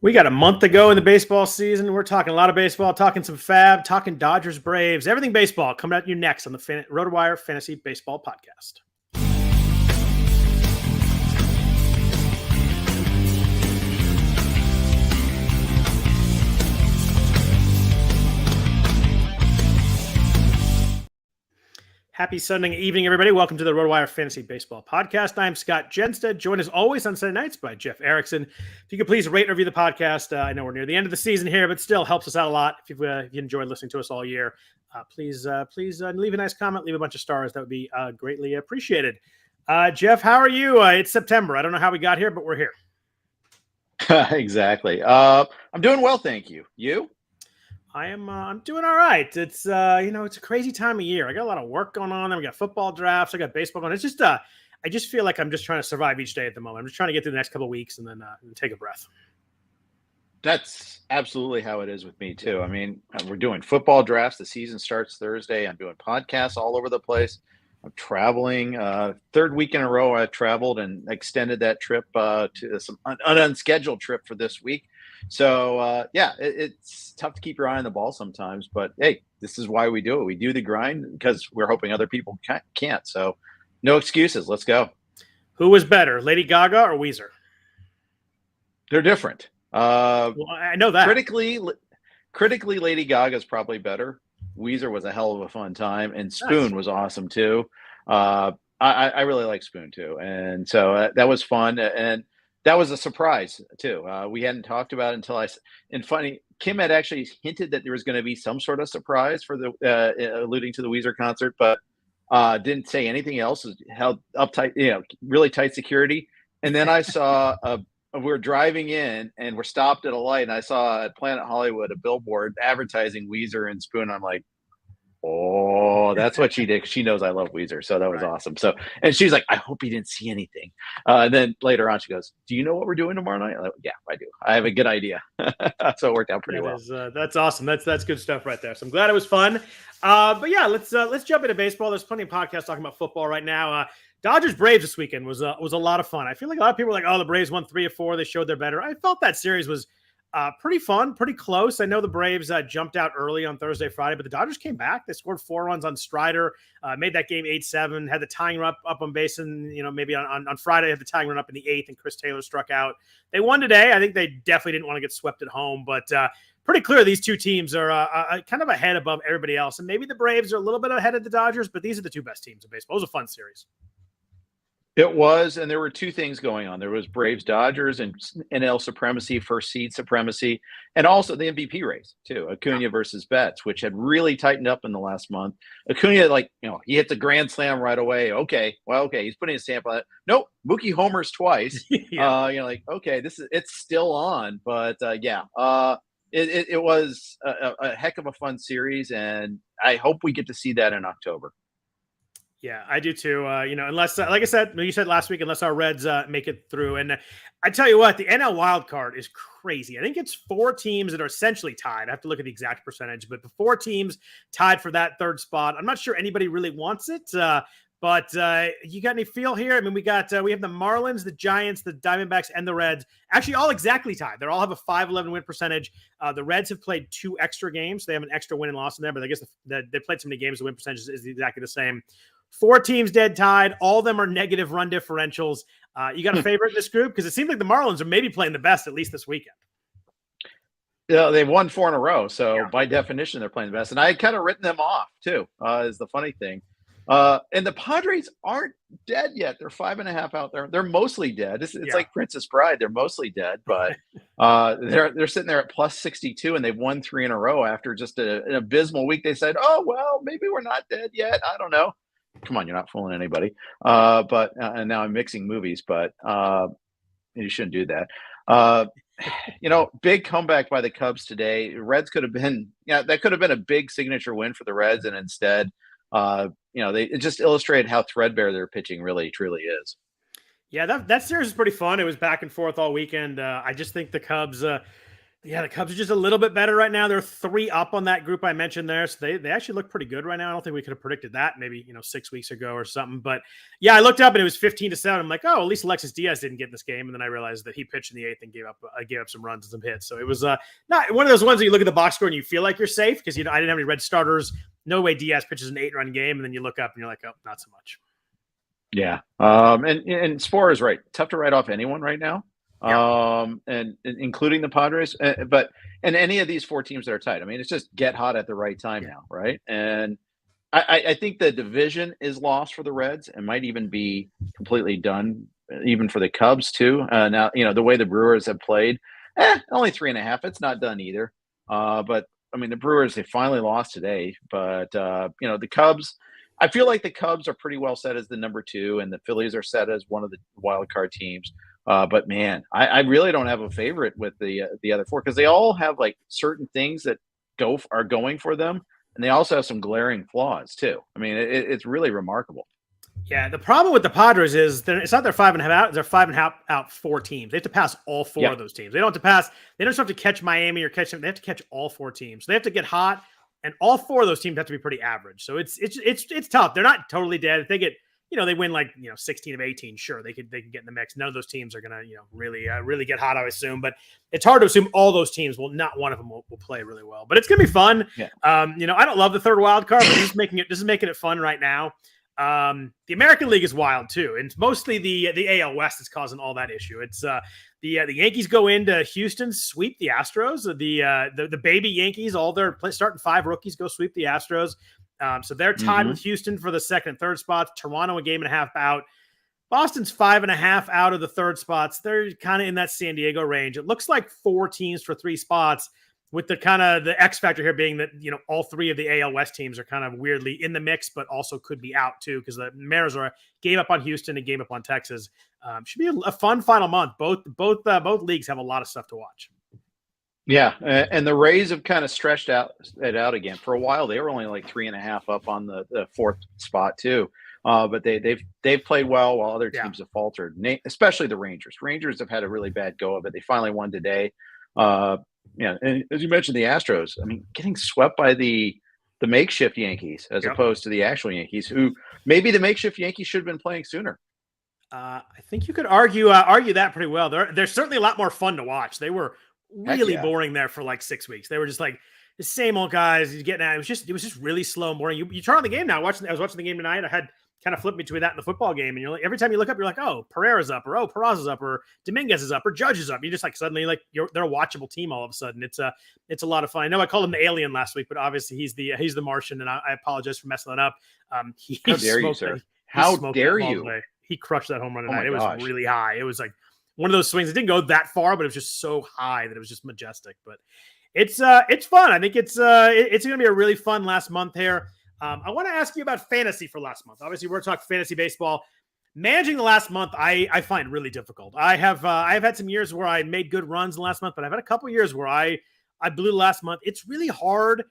We got a month to go in the baseball season. We're talking a lot of baseball, talking some FAAB, talking Dodgers, Braves, everything baseball coming at you next on the Rotowire Fantasy Baseball Podcast. Happy Sunday evening, everybody. Welcome to the Rotowire Fantasy Baseball Podcast. I'm Scott Jenstad, joined as always on Sunday nights by Jeff Erickson. If you could please rate and review the podcast. I know we're near the end of the season here, but still helps us out a lot. If you enjoyed listening to us all year, please leave a nice comment, leave a bunch of stars. That would be greatly appreciated. Jeff, how are you? It's September. I don't know how we got here, but we're here. Exactly. I'm doing well, thank you. You? I'm doing all right. It's it's a crazy time of year. I got a lot of work going on. Then we got football drafts. I got baseball going. It's just I just feel like I'm just trying to survive each day at the moment. I'm just trying to get through the next couple of weeks and then take a breath. That's absolutely how it is with me too. I mean, we're doing football drafts. The season starts Thursday. I'm doing podcasts all over the place. I'm traveling. Third week in a row, I've traveled and extended that trip to an unscheduled trip for this week. So, it's tough to keep your eye on the ball sometimes. But, hey, this is why we do it. We do the grind because we're hoping other people can't. So, no excuses. Let's go. Who was better, Lady Gaga or Weezer? They're different. Well, I know that. Critically, Lady Gaga is probably better. Weezer was a hell of a fun time, and Spoon was awesome too. I really like Spoon too, and so that was fun, and that was a surprise too. We hadn't talked about it until Kim had actually hinted that there was going to be some sort of surprise for the alluding to the Weezer concert, but didn't say anything else. Held uptight, really tight security, and then I saw we're driving in and we're stopped at a light, and I saw at Planet Hollywood a billboard advertising Weezer and Spoon. I'm like, oh, that's what she did. She knows I love Weezer. So that was awesome. So, and she's like, I hope he didn't see anything. And then later on, she goes, do you know what we're doing tomorrow night? I'm like, yeah, I do. I have a good idea. So it worked out pretty well. That's awesome. That's good stuff right there. So I'm glad it was fun. But yeah, let's jump into baseball. There's plenty of podcasts talking about football right now. Dodgers Braves this weekend was a lot of fun. I feel like a lot of people were like, oh, the Braves won 3 of 4. They showed they're better. I felt that series was pretty fun, pretty close. I know the Braves jumped out early on Thursday, Friday, but the Dodgers came back. They scored 4 runs on Strider, made that game 8-7, had the tying run up on base, and maybe on Friday had the tying run up in the 8th, and Chris Taylor struck out. They won today. I think they definitely didn't want to get swept at home, but pretty clear these two teams are kind of ahead above everybody else, and maybe the Braves are a little bit ahead of the Dodgers, but these are the two best teams in baseball. It was a fun series. It was, and there were two things going on. There was Braves-Dodgers and NL supremacy, first seed supremacy, and also the MVP race, too, Acuna versus Betts, which had really tightened up in the last month. Acuna, he hit the grand slam right away. Okay, he's putting a stamp on it. Nope, Mookie homers twice. Okay, it's still on. But, it was a heck of a fun series, and I hope we get to see that in October. Yeah, I do too. Unless, like I said, you said last week, unless our Reds make it through. And I tell you what, the NL wild card is crazy. I think it's 4 teams that are essentially tied. I have to look at the exact percentage, but the 4 teams tied for that third spot. I'm not sure anybody really wants it, but you got any feel here? I mean, we have the Marlins, the Giants, the Diamondbacks, and the Reds actually all exactly tied. They all have a 5-11 win percentage. The Reds have played 2 extra games. They have an extra win and loss in there, but I guess they played so many games. The win percentage is exactly the same. 4 teams dead tied. All of them are negative run differentials. You got a favorite in this group? Because it seems like the Marlins are maybe playing the best, at least this weekend. Yeah, they've won 4 in a row. So by definition, they're playing the best. And I had kind of written them off too, is the funny thing. And the Padres aren't dead yet. They're 5.5 out there. They're mostly dead. It's like Princess Bride. They're mostly dead, but they're sitting there at plus 62, and they've won 3 in a row after just an abysmal week. They said, oh, well, maybe we're not dead yet. I don't know. Come on, you're not fooling anybody. But now I'm mixing movies, but you shouldn't do that. Big comeback by the Cubs today. Reds could have been, that could have been a big signature win for the Reds, and instead, it just illustrated how threadbare their pitching really truly is. Yeah, that series is pretty fun. It was back and forth all weekend. I just think the Cubs Yeah, the Cubs are just a little bit better right now. They're 3 up on that group I mentioned there. So they actually look pretty good right now. I don't think we could have predicted that maybe, 6 weeks ago or something. But yeah, I looked up and it was 15-7. I'm like, oh, at least Alexis Diaz didn't get in this game. And then I realized that he pitched in the 8th and gave up some runs and some hits. So it was not one of those ones where you look at the box score and you feel like you're safe because I didn't have any red starters. No way Diaz pitches an 8-run game. And then you look up and you're like, oh, not so much. Yeah. And Spore is right. Tough to write off anyone right now. Yeah. And including the Padres, but any of these 4 teams that are tight. I mean, it's just get hot at the right time now, right? And I think the division is lost for the Reds and might even be completely done, even for the Cubs too. Now, the way the Brewers have played, only 3.5. It's not done either. But I mean, the Brewers, they finally lost today, but the Cubs. I feel like the Cubs are pretty well set as the number 2, and the Phillies are set as one of the wild card teams. But man, I really don't have a favorite with the other 4 because they all have like certain things that are going for them, and they also have some glaring flaws too. I mean, it's really remarkable. Yeah, the problem with the Padres is it's not their 5.5 out; they're 5.5 out 4 teams. They have to pass all 4 of those teams. They don't have to pass. They don't just have to catch Miami or catch them. They have to catch all 4 teams. So they have to get hot, and all 4 of those teams have to be pretty average. So it's tough. They're not totally dead. If they get they win like 16 of 18. Sure, they can get in the mix. None of those teams are gonna really get hot, I assume. But it's hard to assume all those teams will not. One of them will play really well. But it's gonna be fun. Yeah. I don't love the 3rd wild card, but this is making it fun right now. The American League is wild too, and it's mostly the AL West is causing all that issue. It's the Yankees go into Houston, sweep the Astros. The baby Yankees, all their starting 5 rookies go sweep the Astros. So they're tied with Houston for the 2nd and 3rd spots. Toronto a 1.5 out. Boston's 5.5 out of the 3rd spots. They're kind of in that San Diego range. It looks like 4 teams for 3 spots, with the kind of the X factor here being that all 3 of the AL West teams are kind of weirdly in the mix, but also could be out too because the Mariners gave up on Houston and gave up on Texas. Should be a fun final month. Both leagues have a lot of stuff to watch. Yeah, and the Rays have kind of stretched it out again. For a while, they were only like 3.5 up on the 4th spot too. But they've played well while other teams have faltered, especially the Rangers. Rangers have had a really bad go of it. They finally won today. And as you mentioned, the Astros. I mean, getting swept by the makeshift Yankees as opposed to the actual Yankees, who maybe the makeshift Yankees should have been playing sooner. I think you could argue that pretty well. They're certainly a lot more fun to watch. They were really boring there for like 6 weeks. They were just like the same old guys. He's getting at it was just really slow and boring. You turn on the game now. I was watching the game tonight. I had kind of flipped between that and the football game, and you're like, every time you look up, you're like, oh, Pereira's up, or oh, Peraza's up, or Dominguez is up, or Judge is up. You just like suddenly like they're a watchable team all of a sudden. It's a lot of fun. I know I called him the alien last week, but obviously he's the Martian, and I apologize for messing that up. How dare you, sir? How dare you? He crushed that home run tonight. It was really high. It was like one of those swings. It didn't go that far, but it was just so high that it was just majestic. But it's fun. I think it's going to be a really fun last month here. I want to ask you about fantasy for last month. Obviously, we're talking fantasy baseball. Managing the last month, I find really difficult. I've had some years where I made good runs in the last month, but I've had a couple years where I blew last month. It's really hard.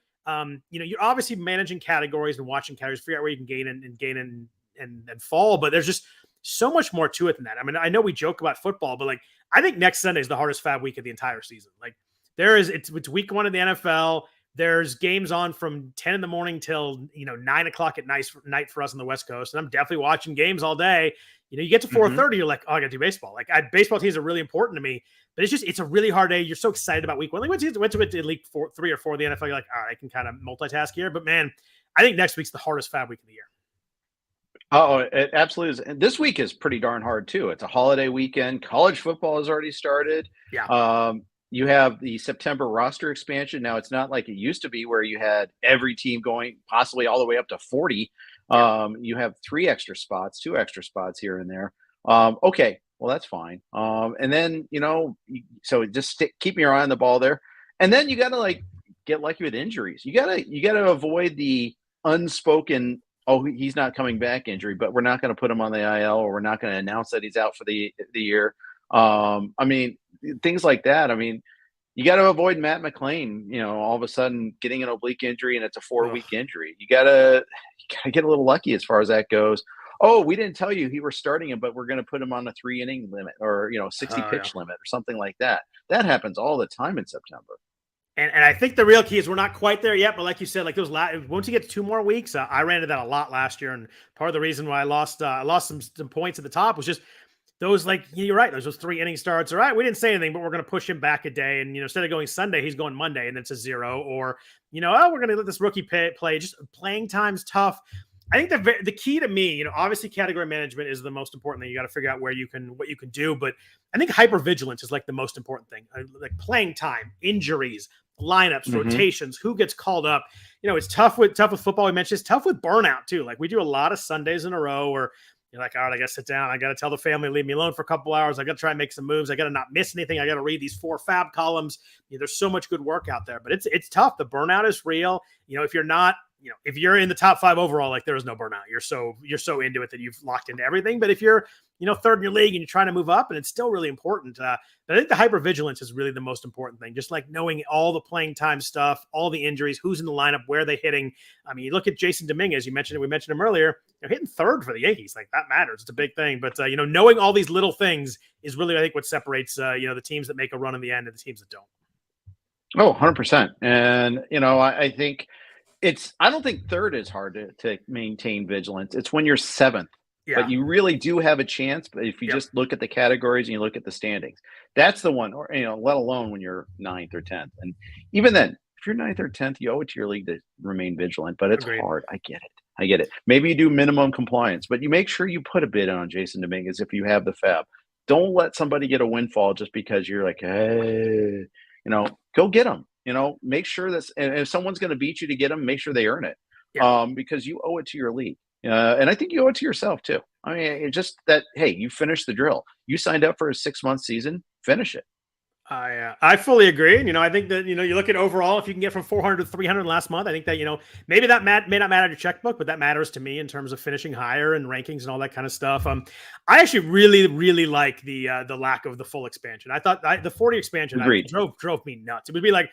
You're obviously managing categories and watching categories, figure out where you can gain and fall, but there's just so much more to it than that. I mean, I know we joke about football, but like I think next Sunday is the hardest FAAB week of the entire season. Like it's week 1 of the NFL. There's games on from 10 in the morning till 9 o'clock at night for us on the West Coast, and I'm definitely watching games all day. You get to 4:30, you're like, oh, I got to do baseball. Like baseball teams are really important to me, but it's a really hard day. You're so excited about week 1. Like once you went to week 3 or 4 of the NFL, you're like, all right, I can kind of multitask here. But man, I think next week's the hardest FAAB week of the year. Oh, it absolutely is. And this week is pretty darn hard too. It's a holiday weekend. College football has already started. Yeah. You have the September roster expansion. Now it's not like it used to be where you had every team going possibly all the way up to 40. You have 2 extra spots here and there. Okay, well that's fine. And then so just keep your eye on the ball there. And then you got to like get lucky with injuries. You got to avoid the unspoken, oh, he's not coming back injury, but we're not going to put him on the IL, or we're not going to announce that he's out for the year. I mean, things like that. I mean, you got to avoid Matt McClain, all of a sudden getting an oblique injury and it's a 4-week injury. You gotta get a little lucky as far as that goes. oh, we didn't tell you he were starting him, but we're going to put him on a 3-inning limit or 60 pitch limit or something like that. That happens all the time in September. And I think the real key is we're not quite there yet, but like you said, like those once you get to 2 more weeks, I ran into that a lot last year, and part of the reason why I lost some points at the top was just those, like, you're right, those 3-inning starts. All right, we didn't say anything, but we're going to push him back a day, and instead of going Sunday, he's going Monday, and it's a 0, or oh, we're going to let this rookie play. Just playing time's tough. I think the key to me, obviously category management is the most important thing. You got to figure out what you can do, but I think hypervigilance is like the most important thing. Like playing time, injuries, lineups, rotations, who gets called up. It's tough with football. We mentioned it's tough with burnout too. Like we do a lot of Sundays in a row where you're like, all right, I got to sit down. I got to tell the family, leave me alone for a couple hours. I got to try and make some moves. I got to not miss anything. I got to read these 4 FAAB columns. There's so much good work out there, but it's tough. The burnout is real. If you're not, if you're in the top 5 overall, like there is no burnout. You're so into it that you've locked into everything. But if you're, third in your league and you're trying to move up, and it's still really important. But I think the hypervigilance is really the most important thing. Just like knowing all the playing time stuff, all the injuries, who's in the lineup, where they're hitting. I mean, you look at Jasson Dominguez. We mentioned him earlier. They're hitting 3rd for the Yankees. Like that matters. It's a big thing. But knowing all these little things is really, I think, what separates the teams that make a run in the end and the teams that don't. Oh, 100%. And I think I don't think 3rd is hard to maintain vigilance. It's when you're 7th. Yeah. But you really do have a chance. But if you just look at the categories and you look at the standings, that's the one. Or let alone when you're 9th or 10th. And even then, if you're 9th or 10th, you owe it to your league to remain vigilant. But it's hard. I get it. Maybe you do minimum compliance, but you make sure you put a bid on Jasson Dominguez if you have the FAAB. Don't let somebody get a windfall just because you're like, hey, go get them. Make sure and if someone's going to beat you to get them, make sure they earn it. Yeah. Because you owe it to your league. And I think you owe it to yourself too. I mean, it's just that, hey, you finished the drill. You signed up for a 6-month season, finish it. I fully agree. And, I think that, you look at overall, if you can get from 400 to 300 last month, I think that, maybe that may not matter to checkbook, but that matters to me in terms of finishing higher and rankings and all that kind of stuff. I actually really, really like the lack of the full expansion. I thought the 40 expansion drove me nuts. It would be like,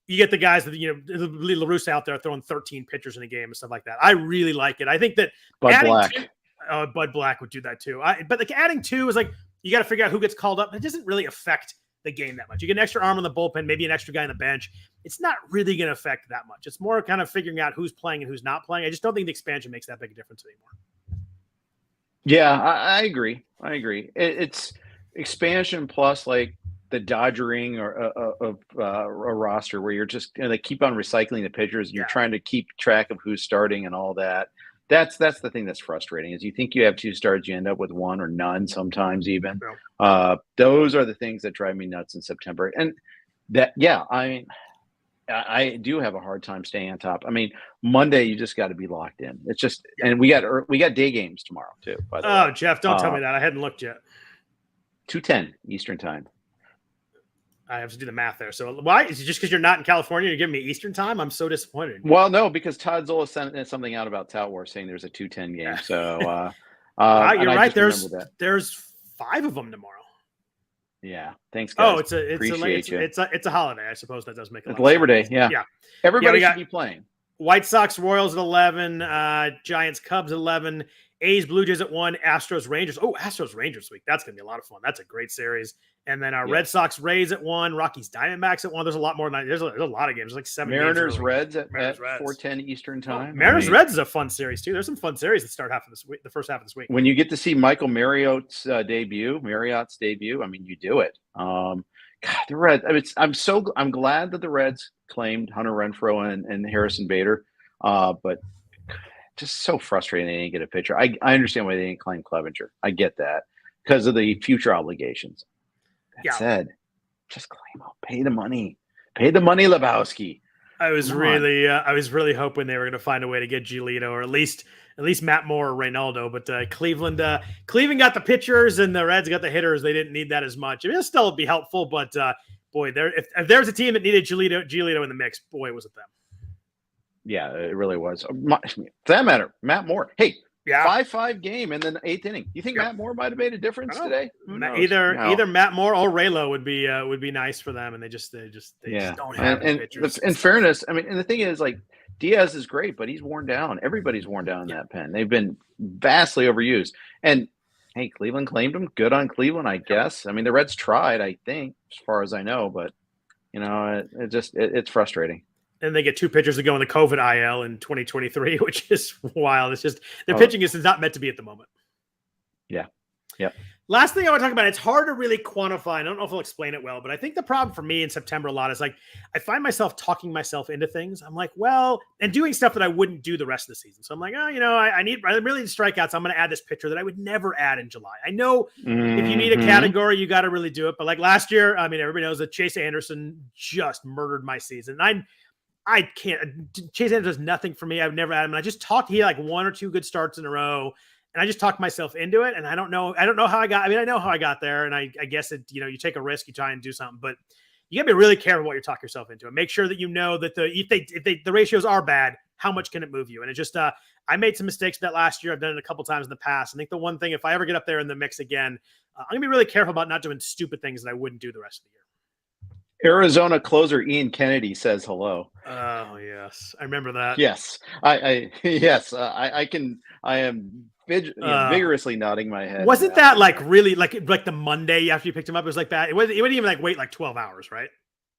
you get the guys that, La Cruz out there throwing 13 pitchers in a game and stuff like that. I really like it. I think that Bud Black would do that too. But like adding 2 is like, you got to figure out who gets called up. It doesn't really affect the game that much. You get an extra arm on the bullpen, maybe an extra guy on the bench. It's not really going to affect that much. It's more kind of figuring out who's playing and who's not playing. I just don't think the expansion makes that big a difference anymore. Yeah, I agree. It's expansion plus like the dodgering of a roster where you're just they keep on recycling the pitchers and you're trying to keep track of who's starting and all that. That's the thing that's frustrating is you think you have 2 starts, you end up with 1 or none sometimes even. Those are the things that drive me nuts in September. And that, I mean, I do have a hard time staying on top. I mean, Monday you just got to be locked in. It's just, and we got day games tomorrow too. By the way. Jeff, don't tell me that. I hadn't looked yet. 2:10 Eastern time. I have to do the math there. So why is it just because you're not in California? You're giving me Eastern time? I'm so disappointed. Well, no, because Todd Zola sent something out about Tout Wars saying there's a 2:10 game. So you're right. There's 5 of them tomorrow. Yeah. Thanks, guys. Oh, it's a holiday. I suppose that does make it's Labor Day. Yeah. Everybody should be playing. White Sox Royals at 11. Giants Cubs at 11. A's Blue Jays at 1. Astros Rangers. Oh, Astros Rangers week. That's gonna be a lot of fun. That's a great series. And then Red Sox Rays at 1. Rockies Diamondbacks at 1. There's a lot more than that. There's a lot of games. There's like 7 Mariners Reds at 4:10 Eastern time. Mariners Reds is a fun series too. There's some fun series that start the first half of this week. When you get to see Michael Marriott's debut, I mean, you do it. God, the Reds. I mean, I'm glad that the Reds claimed Hunter Renfroe and Harrison Bader, but just so frustrating they didn't get a pitcher. I understand why they didn't claim Clevenger. I get that because of the future obligations. That said, just claim out. Pay the money. Pay the money, Lebowski. I was really hoping they were going to find a way to get Giolito or at least Matt Moore or Reynaldo. But Cleveland got the pitchers and the Reds got the hitters. They didn't need that as much. I mean, it still would be helpful, but boy, if there's a team that needed Giolito in the mix, boy, was it them. Yeah, it really was. For that matter, Matt Moore. Hey, 5-5 game and then 8th inning. You think Matt Moore might have made a difference today? Either Matt Moore or Raylo would be nice for them, and they just don't have pitchers. In fairness, I mean, and the thing is, like, Diaz is great, but he's worn down. Everybody's worn down in that pen. They've been vastly overused. And hey, Cleveland claimed him. Good on Cleveland, I guess. I mean, the Reds tried, I think, as far as I know, but it's frustrating. And they get 2 pitchers to go in the COVID IL in 2023, which is wild. It's just their pitching is not meant to be at the moment. Yeah. Yeah. Last thing I want to talk about, it's hard to really quantify. I don't know if I'll explain it well, but I think the problem for me in September a lot is like I find myself talking myself into things. I'm like, well, and doing stuff that I wouldn't do the rest of the season. So I'm like, oh, I really need strikeouts. I'm going to add this pitcher that I would never add in July. I know if you need a category, you got to really do it. But like last year, I mean, everybody knows that Chase Anderson just murdered my season. I can't. Chase Anderson does nothing for me. I would never add him. And I just talked. He had like 1 or 2 good starts in a row. And I just talked myself into it. And I don't know how I got, I know how I got there. And I guess you take a risk, you try and do something, but you gotta be really careful what you talk yourself into and make sure that you know that if the ratios are bad, how much can it move you? And it just, I made some mistakes that last year. I've done it a couple times in the past. I think the one thing, if I ever get up there in the mix again, I'm gonna be really careful about not doing stupid things that I wouldn't do the rest of the year. Arizona closer Ian Kennedy says hello. Oh yes. I remember that. Yes. I am vigorously nodding my head. Wasn't that like really like the Monday after you picked him up? It was like that. It wouldn't even like wait like 12 hours, right?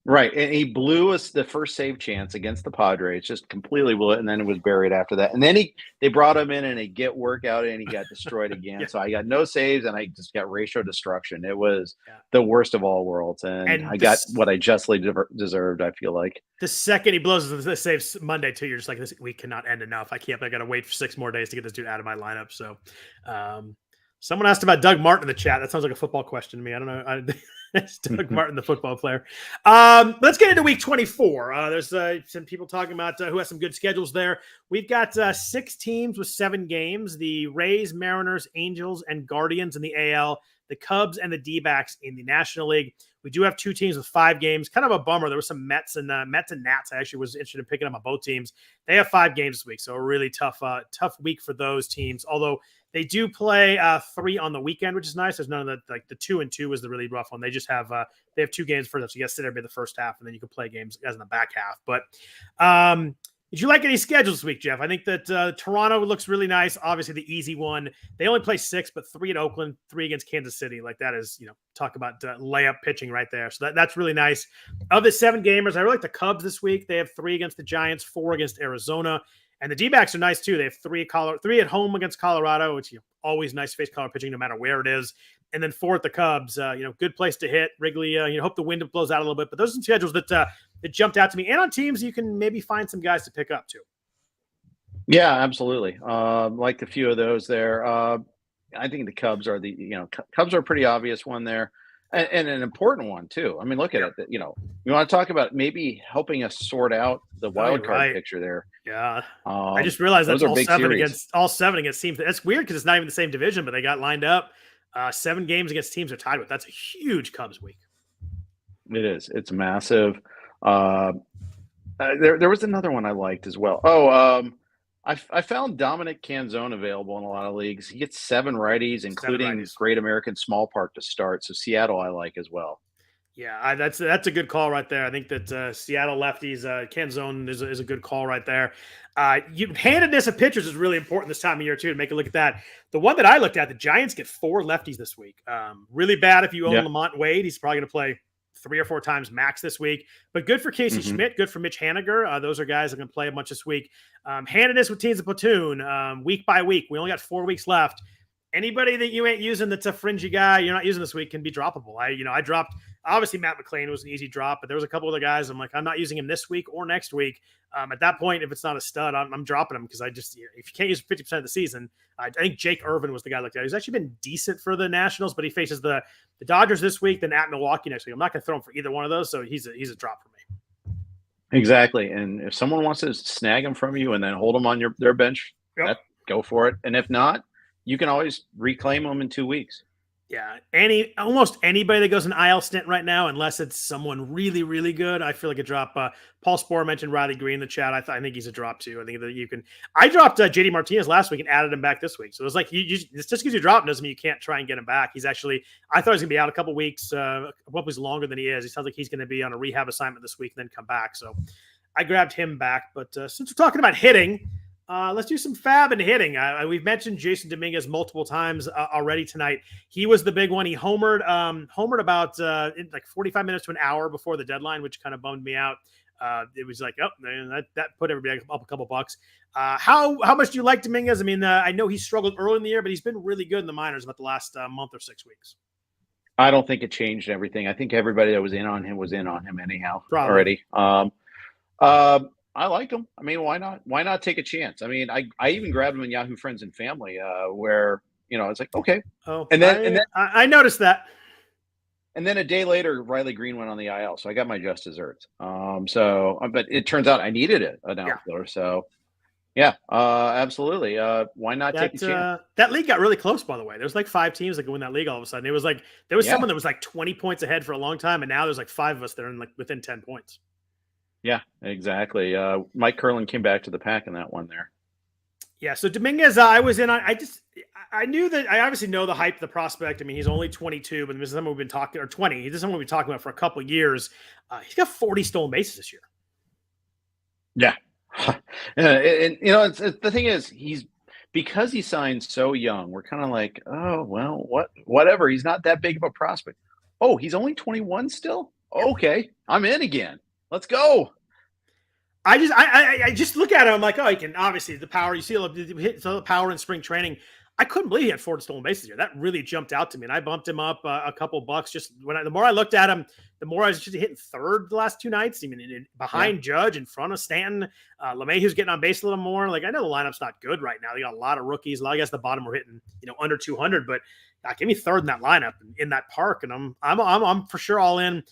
Right. And he blew us the first save chance against the Padres, just completely blew it. And then it was buried after that. And then they brought him in and a get workout and he got destroyed again. Yeah. So I got no saves and I just got ratio destruction. It was the worst of all worlds. And I got what I justly deserved, I feel like. The second he blows the saves Monday too, you're just like, this week cannot end enough. I got to wait for 6 more days to get this dude out of my lineup. So someone asked about Doug Martin in the chat. That sounds like a football question to me. I don't know. It's Doug Martin, the football player. Let's get into week 24. There's some people talking about who has some good schedules there. We've got 6 teams with 7 games. The Rays, Mariners, Angels, and Guardians in the AL. The Cubs and the D-backs in the National League. We do have 2 teams with 5 games. Kind of a bummer. There were some Mets and Nats. I actually was interested in picking up on both teams. They have 5 games this week, so a really tough week for those teams. Although they do play 3 on the weekend, which is nice. There's none of the 2-2 is the really rough one. They just have 2 games for them. So you got to sit there by the first half, and then you can play games as in the back half. But did you like any schedules this week, Jeff? I think that Toronto looks really nice. Obviously, the easy one. They only play 6, but 3 at Oakland, 3 against Kansas City. Like that is, talk about layup pitching right there. So that's really nice. Of the 7 gamers, I really like the Cubs this week. They have 3 against the Giants, 4 against Arizona. And the D-backs are nice too. They have 3 at home against Colorado, which always nice to face Colorado pitching no matter where it is. And then 4 at the Cubs. Good place to hit. Wrigley. Hope the wind blows out a little bit. But those are some schedules that jumped out to me. And on teams, you can maybe find some guys to pick up too. Yeah, absolutely. Like a few of those there. I think the Cubs are Cubs are a pretty obvious one there. And an important one too. I mean, look at it. You want to talk about maybe helping us sort out the wild card picture there. Yeah, I just realized that's all 7 against teams. That's weird because it's not even the same division, but they got lined up. 7 games against teams they're tied with. That's a huge Cubs week. It is. It's massive. There was another one I liked as well. I found Dominic Canzone available in a lot of leagues. He gets 7 righties, including Great American Small Park to start. So Seattle I like as well. Yeah, that's a good call right there. I think that Seattle lefties, Canzone is a good call right there. Handedness of pitchers is really important this time of year too, to make a look at that. The one that I looked at, the Giants get 4 lefties this week. Really bad if you own Lamont Wade. He's probably going to play 3 or 4 times max this week, but good for Casey Schmidt, good for Mitch Haniger. Those are guys that can play a bunch this week. Handedness with teams of platoon, week by week. We only got 4 weeks left. Anybody that you ain't using that's a fringy guy you're not using this week can be droppable. I dropped, obviously Matt McClain was an easy drop, but there was a couple other guys I'm like, I'm not using him this week or next week. At that point, if it's not a stud, I'm dropping him because if you can't use 50% of the season, I think Jake Irvin was the guy I looked at. He's actually been decent for the Nationals, but he faces the Dodgers this week, then at Milwaukee next week. I'm not going to throw him for either one of those, so he's a drop for me. Exactly, and if someone wants to snag him from you and then hold him on their bench, go for it. And if not, you can always reclaim them in 2 weeks. Yeah, almost anybody that goes an IL stint right now, unless it's someone really, really good, I feel like a drop. Paul Sporer mentioned Riley Green in the chat. I think he's a drop too. I think that you can. I dropped JD Martinez last week and added him back this week. So it was like this just because you drop doesn't mean you can't try and get him back. He's actually, I thought he was gonna be out a couple weeks, probably longer than he is. He sounds like he's going to be on a rehab assignment this week and then come back. So I grabbed him back. But since we're talking about hitting, let's do some FAAB and hitting. We've mentioned Jasson Dominguez multiple times already tonight. He was the big one. He homered about like 45 minutes to an hour before the deadline, which kind of bummed me out. It was like, oh, that put everybody up a couple bucks. How much do you like Dominguez? I mean, I know he struggled early in the year, but he's been really good in the minors about the last month or 6 weeks. I don't think it changed everything. I think everybody that was in on him anyhow. Probably. Already. I like him. I mean, why not? Why not take a chance? I mean, I even grabbed him in Yahoo Friends and Family, where it's like, okay. Oh, and then I noticed that. And then a day later, Riley Green went on the IL, so I got my just desserts. But it turns out I needed an outfielder. So, yeah, absolutely. Why not take a chance? That league got really close, by the way. There's like 5 teams that could win that league all of a sudden. It was like there was someone that was like 20 points ahead for a long time, and now there's like 5 of us that are in like within 10 points. Yeah, exactly. Mike Curlin came back to the pack in that one there. Yeah, so Dominguez, I was in on. I knew that. I obviously know the hype, the prospect. I mean, he's only 22, but this is something we've been talking, or 20. This is something we've been talking about for a couple of years. He's got 40 stolen bases this year. Yeah, and it's the thing is, because he signed so young. We're kind of like, oh well, whatever. He's not that big of a prospect. Oh, he's only 21 still. Okay, I'm in again. Let's go. I just look at him. I'm like, oh, he can obviously the power. You see the power in spring training. I couldn't believe he had 4 stolen bases here. That really jumped out to me, and I bumped him up a couple bucks. Just the more I looked at him, the more I was just hitting third the last 2 nights. I mean, behind Judge, in front of Stanton, LeMahieu's getting on base a little more. Like I know the lineup's not good right now. They got a lot of rookies. A lot of guys at the bottom were hitting under 200, but give me third in that lineup in that park, and I'm for sure all in.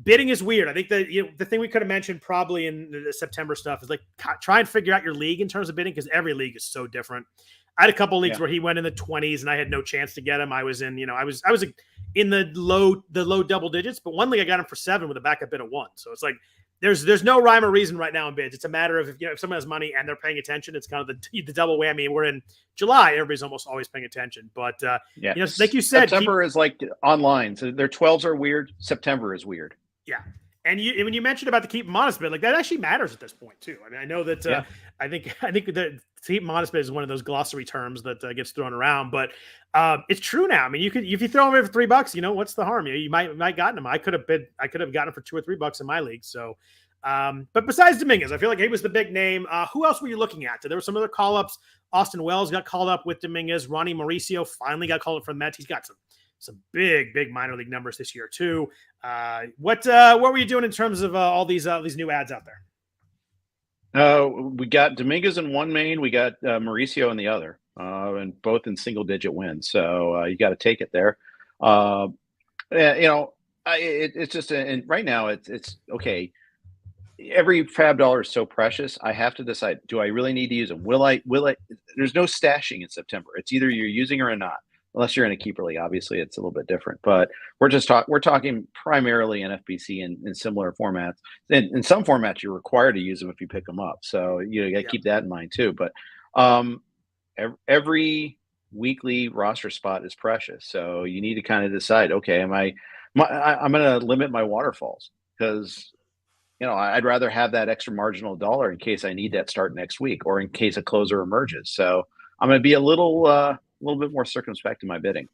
Bidding is weird. I think that the thing we could have mentioned probably in the September stuff is like try and figure out your league in terms of bidding because every league is so different. I had a couple leagues where he went in the 20s and I had no chance to get him. I was in, I was in the low double digits, but one league I got him for 7 with a backup bid of 1. So it's like there's no rhyme or reason right now in bids. It's a matter of if someone has money and they're paying attention. It's kind of the double whammy. We're in July. Everybody's almost always paying attention. But like you said, September is like online. So their 12s are weird. September is weird. Yeah. And when you mentioned about the keep him honest bid, like that actually matters at this point too. I mean, I know that I think that keep him honest bid is one of those glossary terms that gets thrown around, but it's true now. I mean, if you throw him in for $3, what's the harm? You might gotten him. I could have gotten him for $2 or $3 in my league. So, but besides Dominguez, I feel like he was the big name. Who else were you looking at? There were some other call ups. Austin Wells got called up with Dominguez. Ronny Mauricio finally got called up for the Mets. He's got some big minor league numbers this year too. What were you doing in terms of all these new ads out there? We got Dominguez in one main, we got Mauricio in the other, and both in single digit wins. So you got to take it there. It's just and right now it's okay. Every FAAB dollar is so precious. I have to decide: do I really need to use them? Will I? There's no stashing in September. It's either you're using or not. Unless you're in a keeper league, obviously it's a little bit different. But we're talking primarily in FBC and in similar formats. In some formats, you're required to use them if you pick them up. So you got to keep that in mind too. But every weekly roster spot is precious. So you need to kind of decide, okay, I'm going to limit my waterfalls because I'd rather have that extra marginal dollar in case I need that start next week or in case a closer emerges. So I'm going to be a little bit more circumspect in my bidding.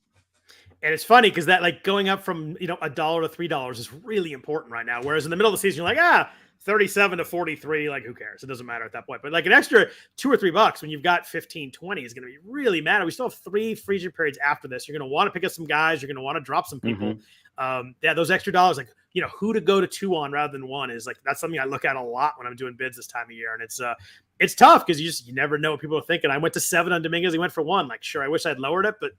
And it's funny because that like going up from $1 to $3 is really important right now. Whereas in the middle of the season, you're like, 37 to 43, like who cares? It doesn't matter at that point. But like an extra $2 or $3 when you've got 15, 20 is going to be really mad. We still have 3 freezer periods after this. You're going to want to pick up some guys. You're going to want to drop some people. Those extra dollars, like, who to go to 2 on rather than 1 is like, that's something I look at a lot when I'm doing bids this time of year. And it's tough because you never know what people are thinking. I went to 7 on Dominguez. He went for 1. Like, sure, I wish I'd lowered it, but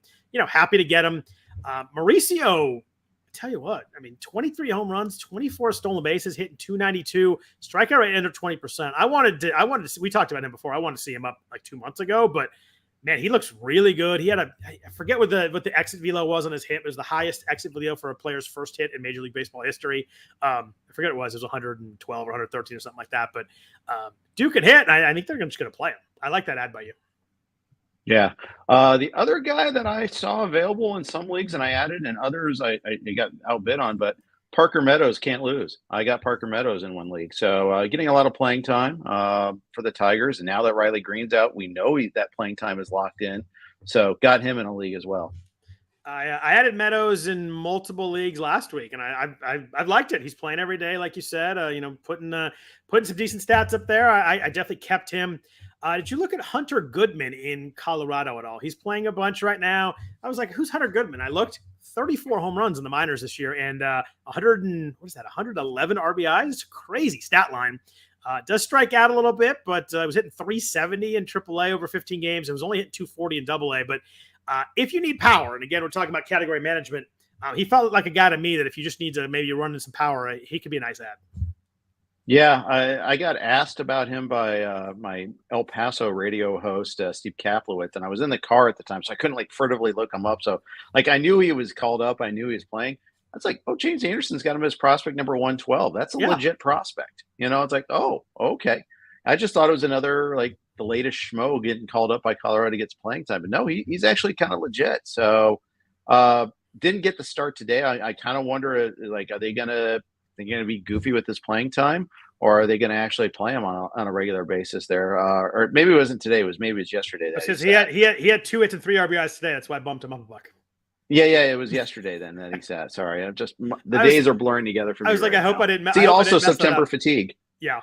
happy to get him. Mauricio, I tell you what, I mean, 23 home runs, 24 stolen bases, hitting 292, strikeout rate under 20%. I wanted to see, we talked about him before. I wanted to see him up like 2 months ago, but man, he looks really good. He had I forget what the exit velo was on his hit. It was the highest exit velo for a player's first hit in Major League Baseball history. I forget what it was. It was 112 or 113 or something like that. But Duke can hit, and I think they're just going to play him. I like that ad by you. Yeah. The other guy that I saw available in some leagues and I added and others I got outbid on, but Parker Meadows can't lose. I got Parker Meadows in one league. So getting a lot of playing time for the Tigers. And now that Riley Green's out, we know that playing time is locked in. So got him in a league as well. I added Meadows in multiple leagues last week, and I've liked it. He's playing every day, like you said. Putting some decent stats up there. I definitely kept him. Did you look at Hunter Goodman in Colorado at all? He's playing a bunch right now. I was like, who's Hunter Goodman? I looked, 34 home runs in the minors this year, and 111 RBIs. It's a crazy stat line. Does strike out a little bit, but was hitting 370 in AAA over 15 games. It was only hitting 240 in AA. But if you need power, and again, we're talking about category management, he felt like a guy to me that if you just need to maybe run in some power, he could be a nice add. Yeah, I got asked about him by my El Paso radio host, Steve Kaplowitz, and I was in the car at the time, so I couldn't furtively look him up. So I knew he was called up. I knew he was playing. I was like, oh, James Anderson's got him as prospect number 112. That's a legit prospect. It's like, oh, okay. I just thought it was another, the latest schmo getting called up by Colorado to get playing time. But no, he's actually kind of legit. So didn't get the start today. I kind of wonder, are they going to be goofy with this playing time, or are they going to actually play him on a regular basis there? Or maybe it wasn't today. Maybe it was yesterday. Because he had 2 hits and 3 RBIs today. That's why I bumped him up a buck. Yeah, it was yesterday then that he sat. Sorry, days are blurring together for me. I was like, I hope I didn't. See, also September fatigue. Yeah.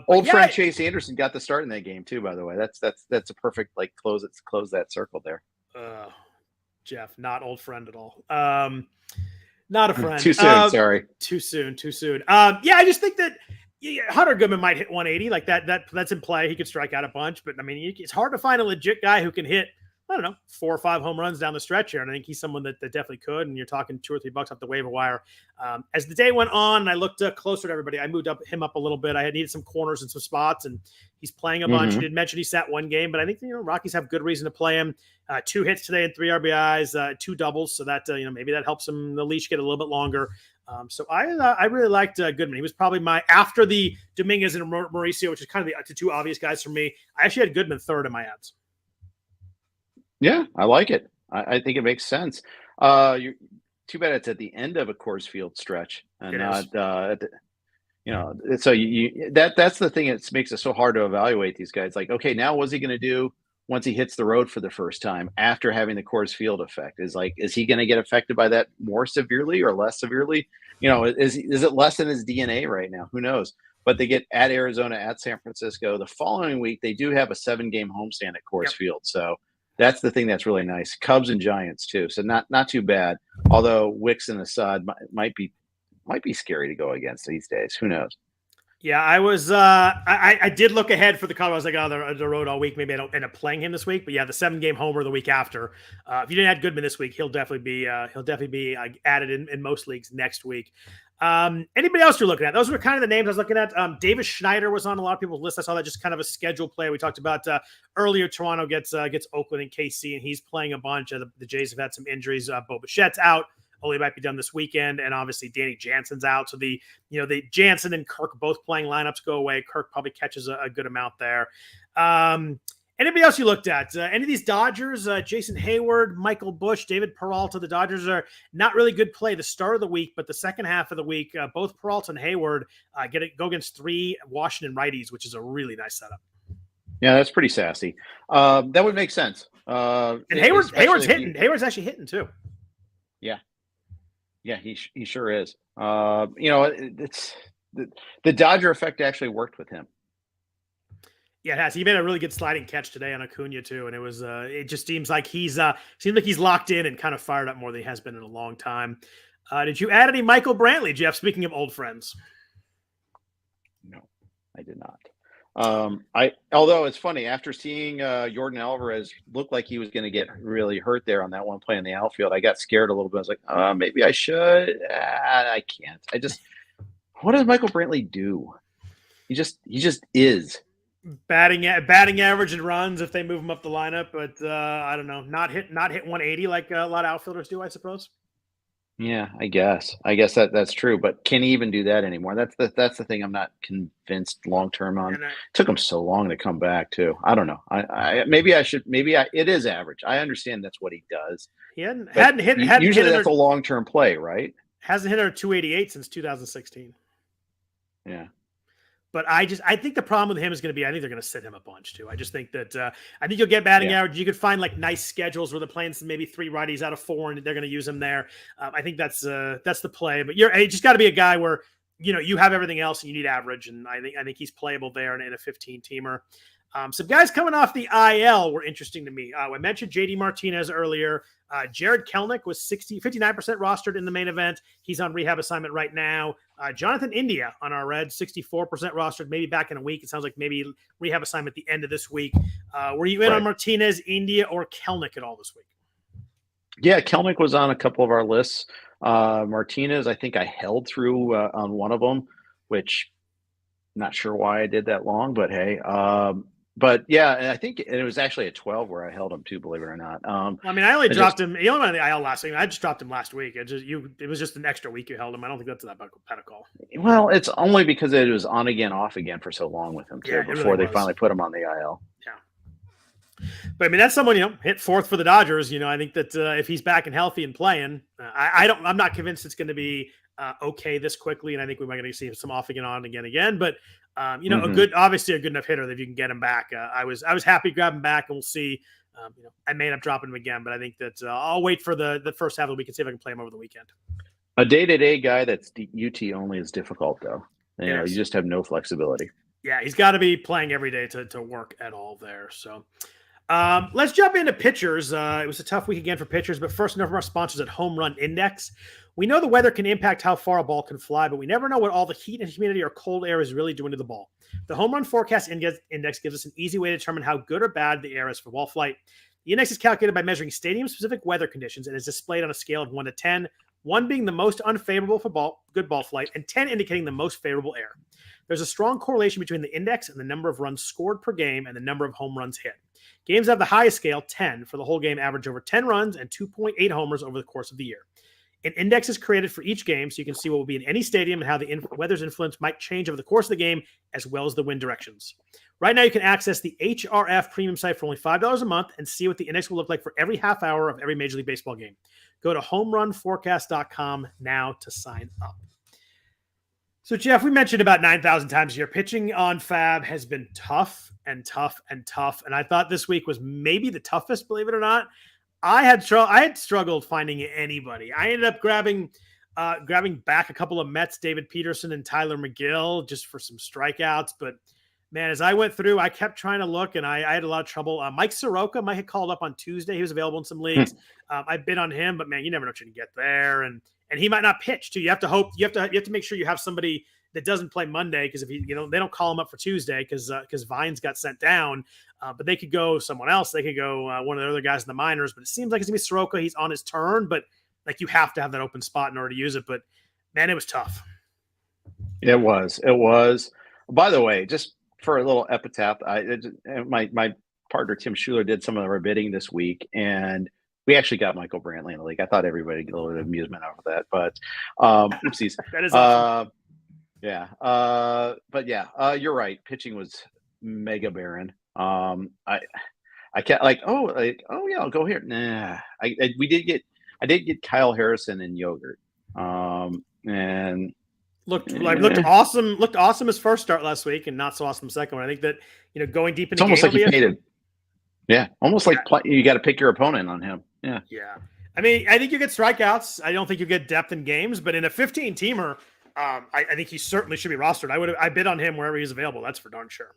Old friend Chase Anderson got the start in that game too. By the way, that's a perfect close that circle there. Jeff, not old friend at all. Not a friend. Too soon. Sorry. Too soon. I just think that Hunter Goodman might hit 180 that's in play. He could strike out a bunch, but I mean, it's hard to find a legit guy who can hit, I don't know, 4 or 5 home runs down the stretch here. And I think he's someone that definitely could. And you're talking $2 or $3 off the waiver wire. As the day went on and I looked closer to everybody, I moved him up a little bit. I had needed some corners and some spots, and he's playing a bunch. He did mention he sat one game, but I think, Rockies have good reason to play him. 2 hits today and 3 RBIs, 2 doubles. So that, maybe that helps him, the leash get a little bit longer. So I really liked Goodman. He was probably after the Dominguez and Mauricio, which is kind of the 2 obvious guys for me. I actually had Goodman third in my ads. Yeah, I like it. I think it makes sense. Too bad it's at the end of a Coors Field stretch and not, so that's the thing that makes it so hard to evaluate these guys. Okay, now what's he going to do once he hits the road for the first time after having the Coors Field effect? Is he going to get affected by that more severely or less severely? Is it less in his DNA right now? Who knows? But they get at Arizona, at San Francisco. The following week, they do have a 7-game homestand at Coors Field. So that's the thing that's really nice. Cubs and Giants too, so not too bad. Although Wicks and Assad might be scary to go against these days. Who knows? Yeah, I was. I did look ahead for the Cubs. I was like, oh, the road all week. Maybe I don't end up playing him this week. But yeah, the 7-game homer the week after. If you didn't add Goodman this week, he'll definitely be added in most leagues next week. Anybody else you're looking at? Those were kind of the names I was looking at. Davis Schneider was on a lot of people's list. I saw that, just kind of a schedule play. We talked about earlier. Toronto gets Oakland and KC, and he's playing a bunch. The Jays have had some injuries. Bo Bichette's out. Only might be done this weekend, and obviously Danny Jansen's out. So the Jansen and Kirk both playing lineups go away. Kirk probably catches a good amount there. Anybody else you looked at? Any of these Dodgers? Jason Hayward, Michael Busch, David Peralta. The Dodgers are not really good play the start of the week, but the second half of the week, both Peralta and Hayward go against 3 Washington righties, which is a really nice setup. Yeah, that's pretty sassy. That would make sense. And Hayward's hitting. Hayward's actually hitting too. Yeah, he sure is. It's the Dodger effect actually worked with him. Yeah, it has. He made a really good sliding catch today on Acuna too, and it was. It just seems like he's locked in and kind of fired up more than he has been in a long time. Did you add any Michael Brantley, Jeff? Speaking of old friends. No, I did not. Although it's funny, after seeing Jordan Alvarez look like he was going to get really hurt there on that one play in the outfield, I got scared a little bit. I was like, maybe I should. I can't. What does Michael Brantley do? He just is. Batting average and runs if they move him up the lineup, but I don't know. Not hit 180 like a lot of outfielders do, I suppose. Yeah, I guess that's true, but can he even do that anymore? That's the thing I'm not convinced long term on. It took him so long to come back too. I don't know. It is average. I understand that's what he does. Hadn't hit. Usually that's a long term play, right? Hasn't hit a 288 since 2016. Yeah. But I think the problem with him is going to be, I think they're going to sit him a bunch too. I just think that I think you'll get batting average. You could find like nice schedules where they're playing maybe 3 righties out of 4, and they're going to use him there. I think that's the play. But you just got to be a guy where you have everything else and you need average, and I think he's playable there in a 15-teamer. Some guys coming off the IL were interesting to me. I mentioned JD Martinez earlier. Jared Kelenic was 59% rostered in the main event. He's on rehab assignment right now. Jonathan India on our Reds, 64% rostered, maybe back in a week. It sounds like maybe rehab assignment at the end of this week. Were you in on Martinez, India, or Kelenic at all this week? Yeah, Kelenic was on a couple of our lists. Martinez, I think I held through on one of them, which not sure why I did that long, but hey. But yeah, I think it was actually at 12 where I held him too, believe it or not. I mean, I only dropped him. He only went on the IL last week. I just dropped him last week. It was just an extra week you held him. I don't think that's that bad a call. Well, it's only because it was on again, off again for so long with him too, before they finally put him on the IL. Yeah. But I mean, that's someone, hit 4th for the Dodgers. I think that if he's back and healthy and playing, I'm not convinced it's going to be okay this quickly. And I think we might get to see some off again, on again. But obviously a good enough hitter that if you can get him back. I was happy to grab him back, and we'll see. I may end up dropping him again, but I think that I'll wait for the first half of the week and see if I can play him over the weekend. A day-to-day guy that's UT only is difficult, though. You just have no flexibility. Yeah, he's got to be playing every day to work at all there. So let's jump into pitchers. It was a tough week again for pitchers, but first, enough from our sponsors at Home Run Index. We know the weather can impact how far a ball can fly, but we never know what all the heat and humidity or cold air is really doing to the ball. The Home Run Forecast Index gives us an easy way to determine how good or bad the air is for ball flight. The index is calculated by measuring stadium-specific weather conditions and is displayed on a scale of 1 to 10, 1 being the most unfavorable for good ball flight, and 10 indicating the most favorable air. There's a strong correlation between the index and the number of runs scored per game and the number of home runs hit. Games that have the highest scale, 10, for the whole game average over 10 runs and 2.8 homers over the course of the year. An index is created for each game so you can see what will be in any stadium and how the weather's influence might change over the course of the game, as well as the wind directions. Right now, you can access the HRF premium site for only $5 a month and see what the index will look like for every half hour of every Major League Baseball game. Go to homerunforecast.com now to sign up. So, Jeff, we mentioned about 9,000 times here, pitching on FAAB has been tough and tough and tough. And I thought this week was maybe the toughest, believe it or not. I had struggled finding anybody. I ended up grabbing back a couple of Mets, David Peterson and Tyler McGill, just for some strikeouts. But, man, as I went through, I kept trying to look, and I had a lot of trouble. Mike Soroka might have called up on Tuesday. He was available in some leagues. I bid on him, but, man, you never know what you can get there. And he might not pitch, too. You have to hope. You have to make sure you have somebody that doesn't play Monday, because if they don't call him up for Tuesday because Vines got sent down. But they could go someone else. They could go one of the other guys in the minors. But it seems like it's going to be Soroka. He's on his turn, but you have to have that open spot in order to use it. But, man, it was tough. It was. By the way, just for a little epitaph, my partner Tim Schuler did some of our bidding this week, and we actually got Michael Brantley in the league. I thought everybody get a little bit of amusement out of that, but oopsies. That is awesome. But you're right. Pitching was mega barren. I can't I'll go here. Nah, I did get Kyle Harrison and Yogurt. And looked awesome. Looked awesome his first start last week, and not so awesome second one. I think that going deep into it's almost like you paid it. Yeah, almost like you got to pick your opponent on him. Yeah. I mean, I think you get strikeouts. I don't think you get depth in games, but in a 15-teamer, I think he certainly should be rostered. I bid on him wherever he's available. That's for darn sure.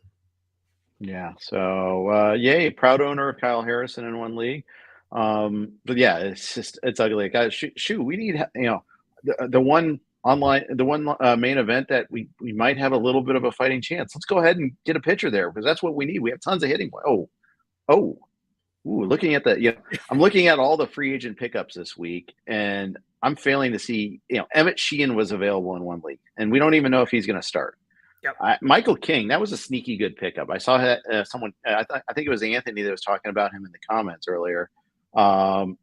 Yeah. So, yay, proud owner of Kyle Harrison in one league. But yeah, it's ugly. Guys, we need the one main event that we might have a little bit of a fighting chance. Let's go ahead and get a pitcher there, because that's what we need. We have tons of hitting. Looking at I'm looking at all the free agent pickups this week, and I'm failing to see. Emmett Sheehan was available in one league, and we don't even know if he's going to start. Yep. Michael King, that was a sneaky good pickup. I saw someone. I think it was Anthony that was talking about him in the comments earlier. Michael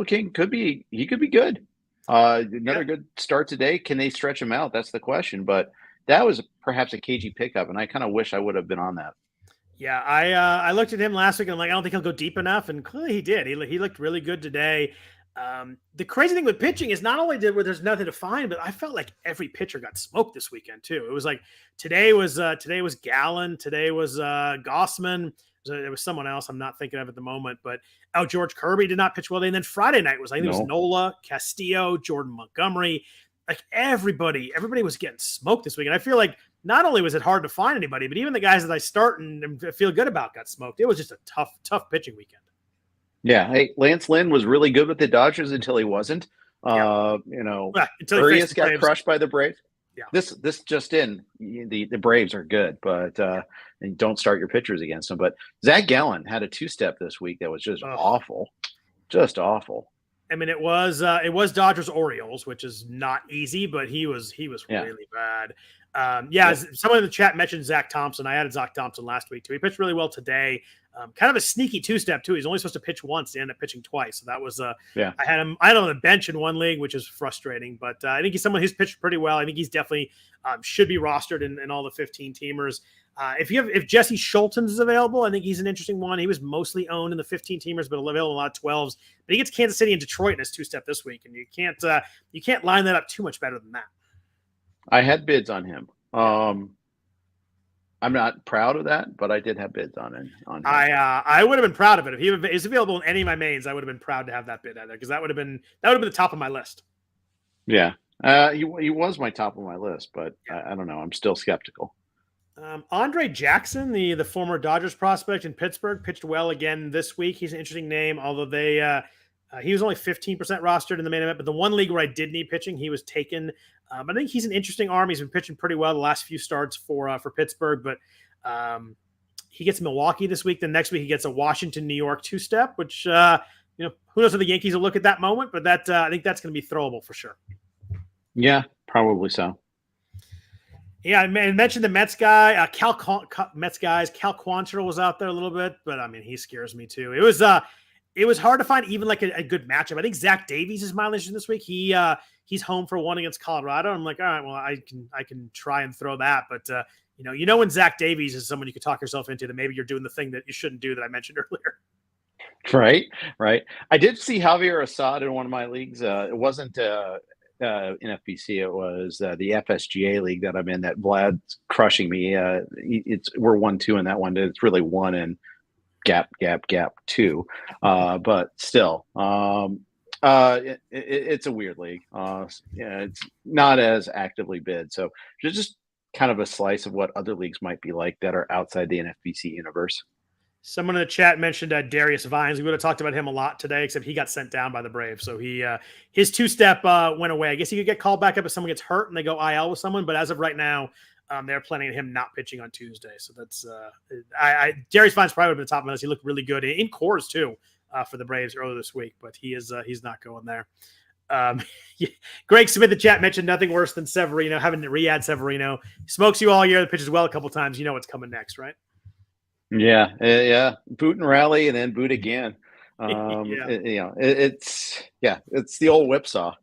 King could be good. Another good start today. Can they stretch him out? That's the question. But that was perhaps a cagey pickup, and I kind of wish I would have been on that. Yeah, I looked at him last week, and I'm like, I don't think he'll go deep enough, and clearly he did. He looked really good today. The crazy thing with pitching is not only where there's nothing to find, but I felt like every pitcher got smoked this weekend too. It was like today was Gallen, today was Gossman. There was someone else I'm not thinking of at the moment, but George Kirby did not pitch well. And then Friday night was, I think it was Nola, Castillo, Jordan Montgomery. Like everybody was getting smoked this week. And I feel like not only was it hard to find anybody, but even the guys that I start and feel good about got smoked. It was just a tough pitching weekend. Yeah. Hey, Lance Lynn was really good with the Dodgers until he wasn't. Until Urias got crushed by the Braves. Yeah. This just in, the Braves are good, but and don't start your pitchers against them. But Zach Gallen had a 2-step this week that was just awful. Just awful. I mean, it was Dodgers Orioles, which is not easy, but he was really bad. Someone in the chat mentioned Zach Thompson. I added Zach Thompson last week too. He pitched really well today. Kind of a sneaky 2-step too. He's only supposed to pitch once. He ended up pitching twice. So that was I had him on the bench in one league, which is frustrating. But I think he's someone who's pitched pretty well. I think he's definitely should be rostered in all the 15 teamers. If Jesse Schultens is available, I think he's an interesting one. He was mostly owned in the 15 teamers, but available in a lot of 12s. But he gets Kansas City and Detroit in his 2-step this week, and you can't line that up too much better than that. I had bids on him. I'm not proud of that, but I did have bids on him. I would have been proud of it if he is available in any of my mains. I would have been proud to have that bid out there because that would have been the top of my list. Yeah, he was my top of my list, but I don't know. I'm still skeptical. Andre Jackson, the former Dodgers prospect in Pittsburgh, pitched well again this week. He's an interesting name, although he was only 15% rostered in the main event. But the one league where I did need pitching, he was taken. I think he's an interesting arm. He's been pitching pretty well the last few starts for Pittsburgh, but he gets Milwaukee this week. The next week he gets a Washington, New York 2-step, which who knows how the Yankees will look at that moment, but I think that's going to be throwable for sure. Yeah, probably so. Yeah, I mentioned the Mets guy, Mets guys. Cal Quantrill was out there a little bit, but I mean, he scares me too. It was hard to find even like a good matchup. I think Zach Davies is my interested this week. He's home for one against Colorado. I'm like, all right, well, I can try and throw that, but when Zach Davies is someone you could talk yourself into that maybe you're doing the thing that you shouldn't do that I mentioned earlier. Right. I did see Javier Assad in one of my leagues. It wasn't in FBC. It was the FSGA league that I'm in that Vlad's crushing me. We're 1-2 in that one. It's really 1 in gap 2. But still, it's a weird league. It's not as actively bid. So just kind of a slice of what other leagues might be like that are outside the NFBC universe. Someone in the chat mentioned Darius Vines. We would have talked about him a lot today, except he got sent down by the Braves. So his 2-step went away. I guess he could get called back up if someone gets hurt and they go IL with someone. But as of right now, they're planning on him not pitching on Tuesday. So that's Darius Vines probably would have been the top of this. He looked really good in cores too for the Braves earlier this week, but he's not going there. Greg Smith, the chat mentioned nothing worse than Severino, having to re-add Severino. He smokes you all year, the pitches well a couple times. You know what's coming next, right? Yeah. Boot and rally and then boot again. It's the old whipsaw.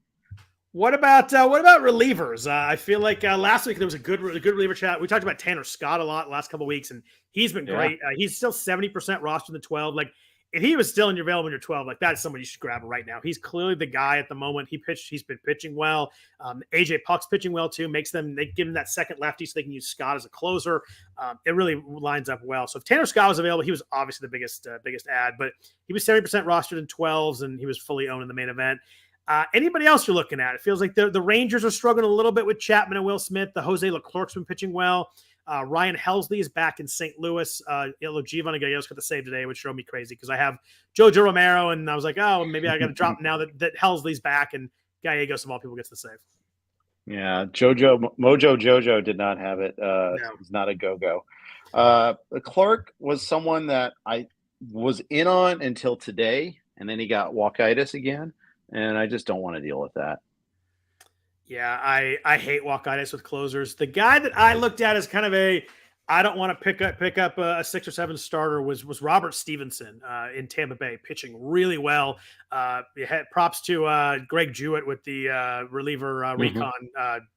What about relievers? I feel like last week there was a good reliever chat. We talked about Tanner Scott a lot the last couple of weeks, and he's been great. He's still 70% rostered in the 12. Like if he was still in your available in your 12, like that's someone you should grab right now. He's clearly the guy at the moment. He's been pitching well. AJ Puck's pitching well too. They give him that second lefty so they can use Scott as a closer. It really lines up well. So if Tanner Scott was available, he was obviously the biggest ad, but he was 70% rostered in 12s and he was fully owned in the main event. Anybody else you're looking at? It feels like the Rangers are struggling a little bit with Chapman and Will Smith. The Jose Leclerc's been pitching well. Ryan Helsley is back in St. Louis. Giovanni Gallegos got the save today, which drove me crazy because I have Jojo Romero, and I was like, oh, maybe I got to drop now that Helsley's back, and Gallegos of all people gets the save. Yeah, Jojo did not have it. No. He's not a go-go. Leclerc was someone that I was in on until today, and then he got walkitis again, and I just don't want to deal with that. Yeah, I hate walkitis with closers. The guy that I looked at as kind of I don't want to pick up a 6 or 7 starter was Robert Stevenson in Tampa Bay, pitching really well. Props to Greg Jewett with the reliever recon.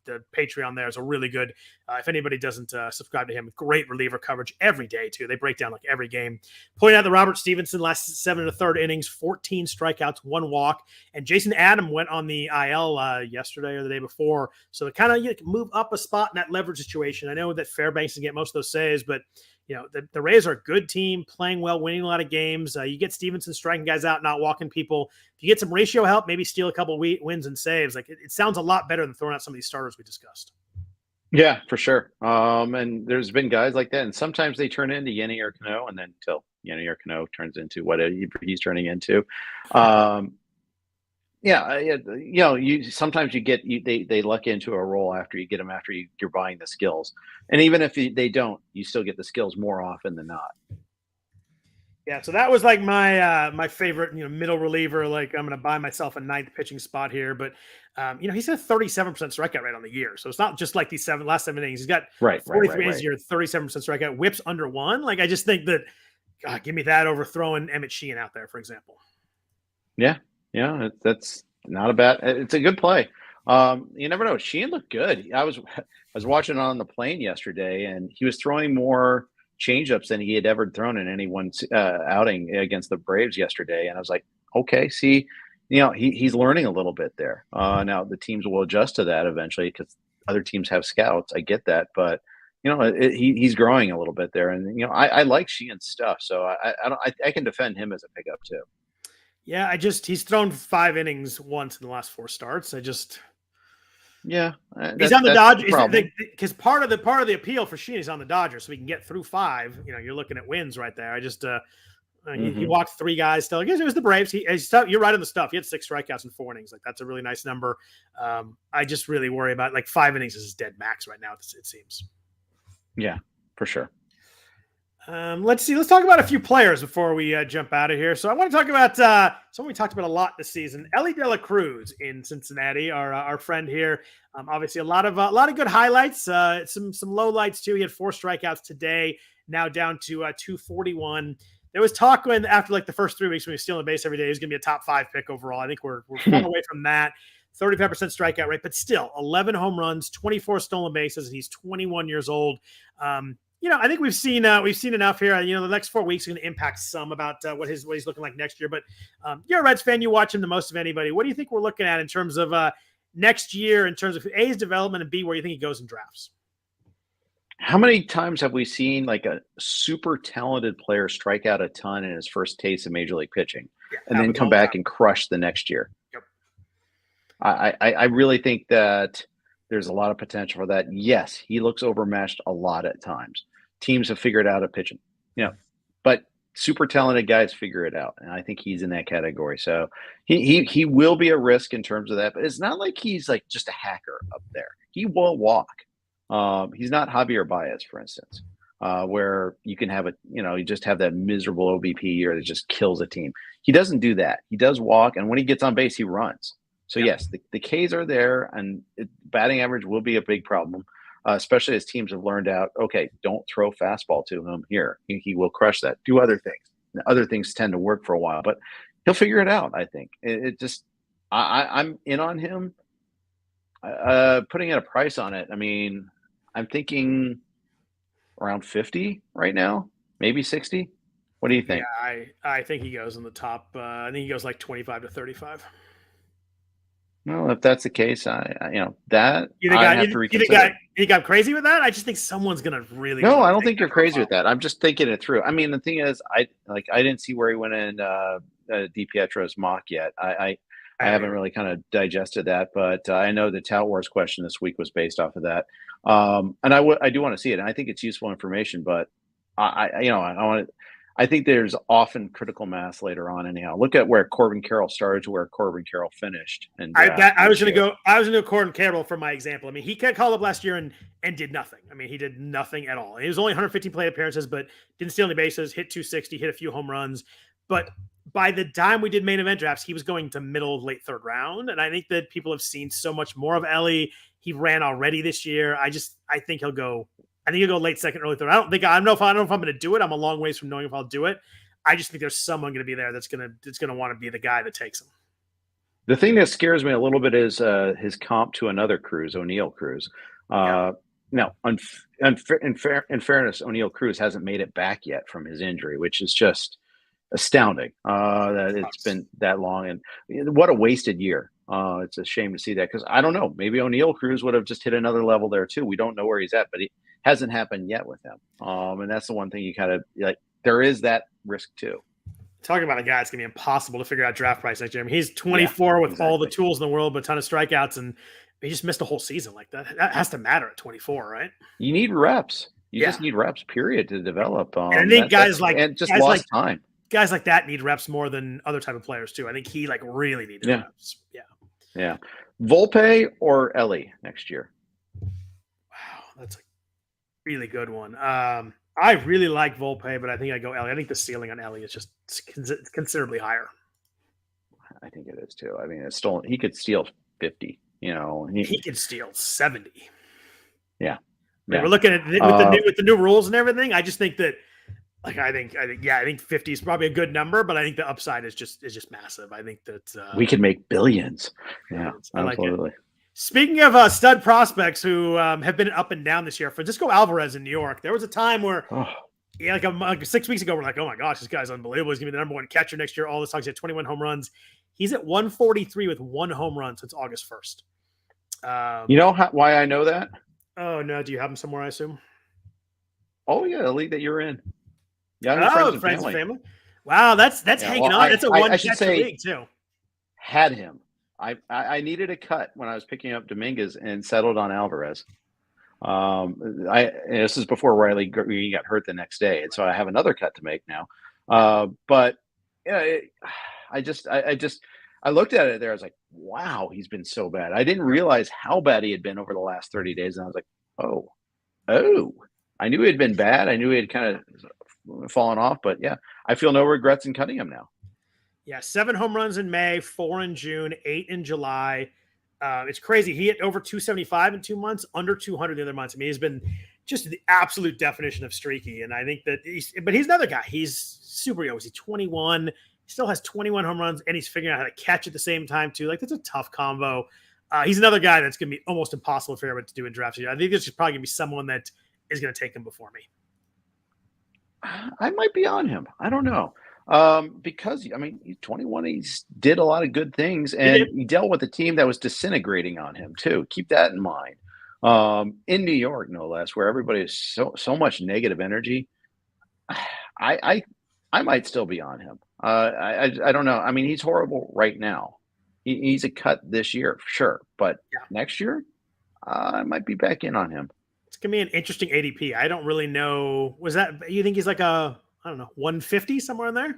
The Patreon there is a really good. If anybody doesn't subscribe to him, great reliever coverage every day too. They break down like every game. Pointing out that Robert Stevenson last 7 1/3 innings, 14 strikeouts, 1 walk, and Jason Adam went on the IL yesterday or the day before. So to kind of move up a spot in that leverage situation. I know that Fairbanks can get most of those saves, but the Rays are a good team, playing well, winning a lot of games. You get Stevenson striking guys out, not walking people. If you get some ratio help, maybe steal a couple wins and saves. Like it sounds a lot better than throwing out some of these starters we discussed. Yeah, for sure. And there's been guys like that, and sometimes they turn into Yenny or Cano, and then till Yenny or Cano turns into what he's turning into. Sometimes they luck into a role after you get them after you're buying the skills, and even if they don't, you still get the skills more often than not. Yeah, so that was like my favorite, middle reliever. Like I'm going to buy myself a 9th pitching spot here, but he's at a 37% strikeout rate on the year, so it's not just like these last 7 innings. He's got 43 innings a year, 37% strikeout, whips under 1. Like I just think that, God, give me that over throwing Emmett Sheehan out there, for example. Yeah, that's not a bad. It's a good play. You never know. Sheehan looked good. I was watching on the plane yesterday, and he was throwing more changeups than he had ever thrown in any one outing against the Braves yesterday. And I was like, okay, see, he's learning a little bit there. Now the teams will adjust to that eventually because other teams have scouts. I get that, but he's growing a little bit there. And I like Sheehan's stuff, so I can defend him as a pickup too. Yeah, he's thrown 5 innings once in the last 4 starts. Yeah, he's on the Dodgers because part of the appeal for Sheehan is on the Dodgers, so we can get through 5. You're looking at wins right there. He walked 3 guys. Still, I guess it was the Braves. You're right on the stuff. He had 6 strikeouts in 4 innings. Like that's a really nice number. I just really worry about 5 innings is his dead max right now. It seems. Yeah, for sure. Let's see. Let's talk about a few players before we jump out of here. So I want to talk about someone we talked about a lot this season, Elly De La Cruz in Cincinnati, our friend here. Obviously, a lot of good highlights, some low lights too. He had 4 strikeouts today, now down to 241. There was talk after the first 3 weeks when he was stealing the base every day, he was going to be a top 5 pick overall. I think we're far away from that. 35% strikeout rate, but still 11 home runs, 24 stolen bases, and he's 21 years old. I think we've seen enough here. The next 4 weeks are going to impact some about what he's looking like next year. But you're a Reds fan. You watch him the most of anybody. What do you think we're looking at in terms of next year, in terms of A, his development, and B, where you think he goes in drafts? How many times have we seen a super talented player strike out a ton in his first taste of Major League pitching and then come back and crush the next year? Yep. I really think that there's a lot of potential for that. Yes, he looks overmatched a lot at times. Teams have figured out a pitching, but super talented guys figure it out, and I think he's in that category. So he will be a risk in terms of that, but it's not like he's just a hacker up there. He will walk. He's not Javier Baez, for instance, where you can have you just have that miserable OBP year that just kills a team. He doesn't do that. He does walk, and when he gets on base, he runs. So yes, the Ks are there, and batting average will be a big problem, especially as teams have learned out. Okay, don't throw fastball to him here; he will crush that. Do other things. Other things tend to work for a while, but he'll figure it out. I think I'm in on him. Putting in a price on it. I mean, I'm thinking around 50 right now, maybe 60. What do you think? Yeah, I think he goes in the top. I think he goes 25 to 35. Well, if that's the case, I have to reconsider. You got crazy with that? I just think someone's gonna really. No, I don't think you're crazy with that. I'm just thinking it through. I mean, the thing is, I didn't see where he went in DiPietro's mock yet. I haven't really kind of digested that, but I know the Tout Wars question this week was based off of that, and I do want to see it, and I think it's useful information. But I think there's often critical mass later on. Anyhow, look at where Corbin Carroll started to where Corbin Carroll finished. And I was going to go Corbin Carroll for my example. I mean, he called up last year and did nothing. I mean, he did nothing at all. He was only 115 plate appearances, but didn't steal any bases, hit 260, hit a few home runs. But by the time we did main event drafts, he was going to middle, late 3rd round. And I think that people have seen so much more of Elly. He ran already this year. I think he'll go I think you go late second, early third. I don't know if I'm going to do it. I'm a long ways from knowing if I'll do it. I just think there's someone going to be there that's going to want to be the guy that takes him. The thing that scares me a little bit is his comp to another Cruz, O'Neal Cruz. Now, in fairness, O'Neal Cruz hasn't made it back yet from his injury, which is just astounding that it's been that long. And what a wasted year. It's a shame to see that, because I don't know. Maybe O'Neal Cruz would have just hit another level there too. We don't know where he's at, but it hasn't happened yet with him. And that's the one thing you kind of like. There is that risk too. Talking about a guy that's going to be impossible to figure out draft price next year. I mean, he's 24 with all the tools in the world, but a ton of strikeouts, and he just missed a whole season like that. That has to matter at 24, right? You need reps. You just need reps, period, to develop. And I think guys like time. Guys like that need reps more than other type of players too. I think he really needed reps. Yeah. Volpe or Elly next year? Wow, that's a really good one. I really like Volpe, but I think I go Elly. I think the ceiling on Elly is just considerably higher. I think it is too. I mean, it's stolen. He could steal 50. You know, he could steal 70. Yeah. We're looking at with the new rules and everything. I just think that, like, I think 50 is probably a good number, but I think the upside is just massive. I think that we could make billions. Yeah, absolutely. Like, speaking of stud prospects who have been up and down this year, Francisco Alvarez in New York, there was a time where, like 6 weeks ago, we're like, oh my gosh, this guy's unbelievable. He's going to be the number one catcher next year. All this talks, he had 21 home runs. He's at 143 with 1 home run since August 1st. You know why I know that? Oh, no. Do you have him somewhere, I assume? Oh, yeah, the league that you're in. Yeah, friends and family. Wow, that's hanging on. It's a one-catcher league, too. Had him. I needed a cut when I was picking up Dominguez and settled on Alvarez. This is before Riley got hurt the next day, and so I have another cut to make now. But yeah, I looked at it there. I was like, wow, he's been so bad. I didn't realize how bad he had been over the last 30 days, and I was like, oh, I knew he had been bad. I knew he had kind of fallen off, but yeah, I feel no regrets in cutting him now. Yeah, 7 home runs in May, 4 in June, 8 in July. It's crazy. He hit over 275 in 2 months, under 200 the other months. I mean, he's been just the absolute definition of streaky. And I think that he's another guy. He's super young. He's 21. He still has 21 home runs, and he's figuring out how to catch at the same time too. Like, that's a tough combo. He's another guy that's going to be almost impossible for everyone to do in drafts. I think this is probably going to be someone that is going to take him before me. I might be on him. I don't know. Because I mean, he's 21. He did a lot of good things, and he dealt with a team that was disintegrating on him too. Keep that in mind. In New York, no less, where everybody is so much negative energy. I might still be on him. I don't know. I mean, he's horrible right now. He's a cut this year for sure, but next year, I might be back in on him. It's gonna be an interesting ADP. I don't really know. Was that you think he's like a, I don't know, 150 somewhere in there?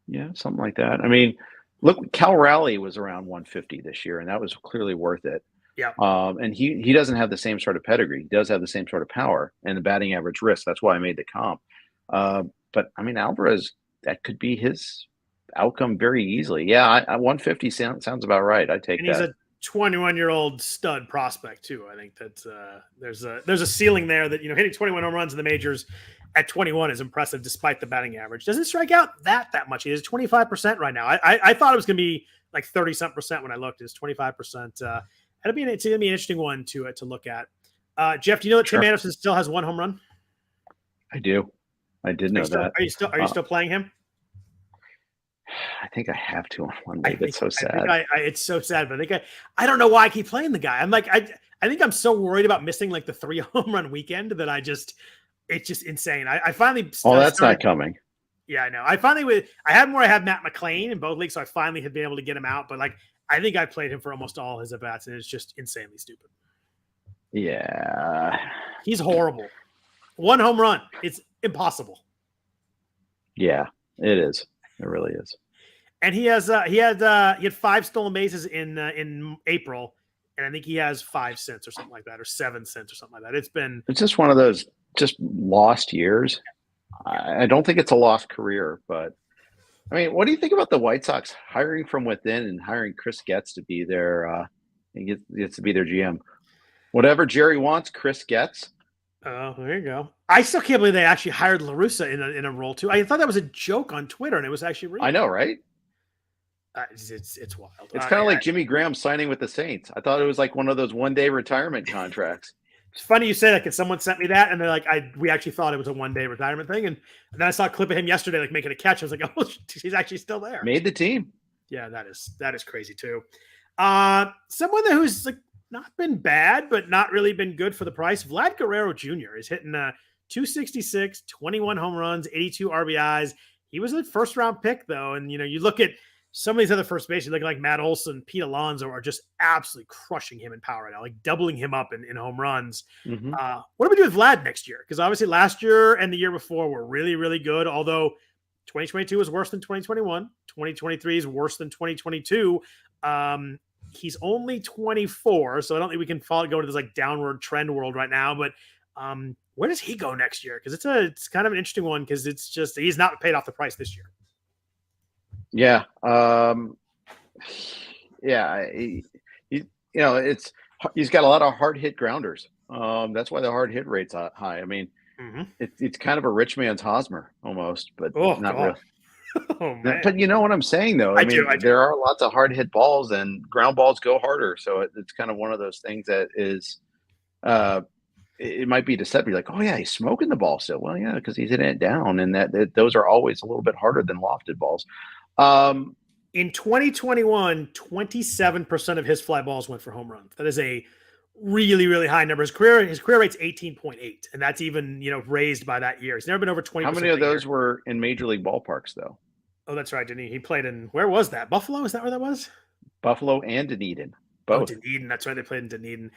Yeah, something like that. I mean, look, Cal Raleigh was around 150 this year, and that was clearly worth it. Yeah. And he doesn't have the same sort of pedigree. He does have the same sort of power and the batting average risk. That's why I made the comp. But I mean, Alvarez, that could be his outcome very easily. Yeah, 150 sounds about right. I take that. He's a 21-year-old stud prospect too. I think that there's a ceiling there that, hitting 21 home runs in the majors at 21 is impressive despite the batting average. Doesn't strike out that much. He is 25% right now. I thought it was going to be like 30-something% when I looked. It's 25%. It's going to be an interesting one to look at. Jeff, do you know that Tim Anderson still has 1 home run? I do. I did know that. Are you still playing him? I think I have to on one league. It's so sad. It's so sad, but I don't know why I keep playing the guy. I'm like, I think I'm so worried about missing like the 3 home run weekend that it's just insane. I finally. That's not coming. Yeah, I know. I had more. I had Matt McClain in both leagues, so I finally had been able to get him out. But like, I think I played him for almost all his at bats, and it's just insanely stupid. Yeah, he's horrible. 1 home run. It's impossible. Yeah, it is. It really is. And he had 5 stolen bases in April, and I think he has 5 since or something like that, or 7 since or something like that. It's just one of those just lost years. I don't think it's a lost career, but I mean, what do you think about the White Sox hiring from within and hiring Chris Getz to be their gets to be their GM? Whatever Jerry wants, Chris gets. Oh, there you go. I still can't believe they actually hired La Russa in a role too. I thought that was a joke on Twitter, and it was actually real. I know, right? It's wild. It's kind of like Jimmy Graham signing with the Saints. I thought it was like one of those one-day retirement contracts. It's funny you say that because someone sent me that, and they're like, we actually thought it was a one-day retirement thing, and then I saw a clip of him yesterday, like making a catch. I was like, oh, he's actually still there. Made the team. Yeah, that is crazy too. Someone who's like not been bad, but not really been good for the price. Vlad Guerrero Jr. is hitting 266, 21 home runs, 82 RBIs. He was a first-round pick though, and you look at some of these other first basemen, like Matt Olson, Pete Alonso, are just absolutely crushing him in power right now, like doubling him up in home runs. Mm-hmm. What do we do with Vlad next year? Because obviously last year and the year before were really, really good, although 2022 is worse than 2021. 2023 is worse than 2022. He's only 24, so I don't think we can go to this like downward trend world right now, but where does he go next year? Because it's kind of an interesting one because it's just he's not paid off the price this year. Yeah. Yeah. He's got a lot of hard hit grounders. That's why the hard hit rate's high. I mean, it's kind of a rich man's Hosmer almost, but not really. Oh, man. But you know what I'm saying, though? I mean, there are lots of hard hit balls and ground balls go harder. So it's kind of one of those things that is, it might be deceptive. Like, oh yeah, he's smoking the ball still. Well, yeah, because he's hitting it down, and that those are always a little bit harder than lofted balls. In 2021, 27% of his fly balls went for home runs. That is a really, really high number. His career rate's 18.8, and that's even raised by that year. He's never been over 20%. How many of those were in major league ballparks, though? Oh, that's right, didn't he? He played in, where was that? Buffalo? Is that where that was? Buffalo and Dunedin. Both. Oh, Dunedin. That's right. They played in Dunedin.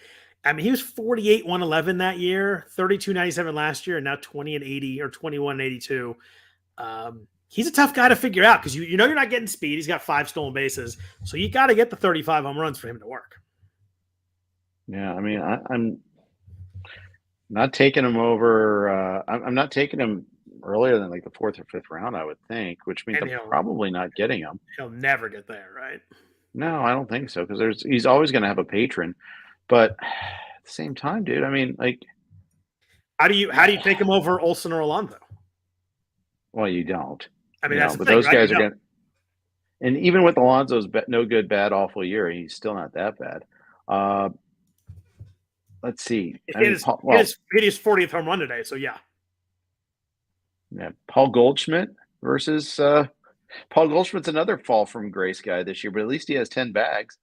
I mean, he was 48, 111 that year, 32, 97 last year, and now 20 and 80 or 21 and 82. He's a tough guy to figure out because you're not getting speed. He's got 5 stolen bases. So you got to get the 35 home runs for him to work. Yeah, I mean, I'm not taking him over. I'm not taking him earlier than like the 4th or 5th round, I would think, which means I'm probably not getting him. He'll never get there, right? No, I don't think so because he's always going to have a patron. But at the same time, dude, I mean, like, how do you take him over Olson or Alonso? Well, you don't. I mean, that's but the thing, those right? guys are going to. And even with Alonso's no good, bad, awful year, he's still not that bad. Let's see. It is 40th home run today, so yeah. Yeah, Paul Goldschmidt versus Paul Goldschmidt's another fall from grace guy this year, but at least he has 10 bags.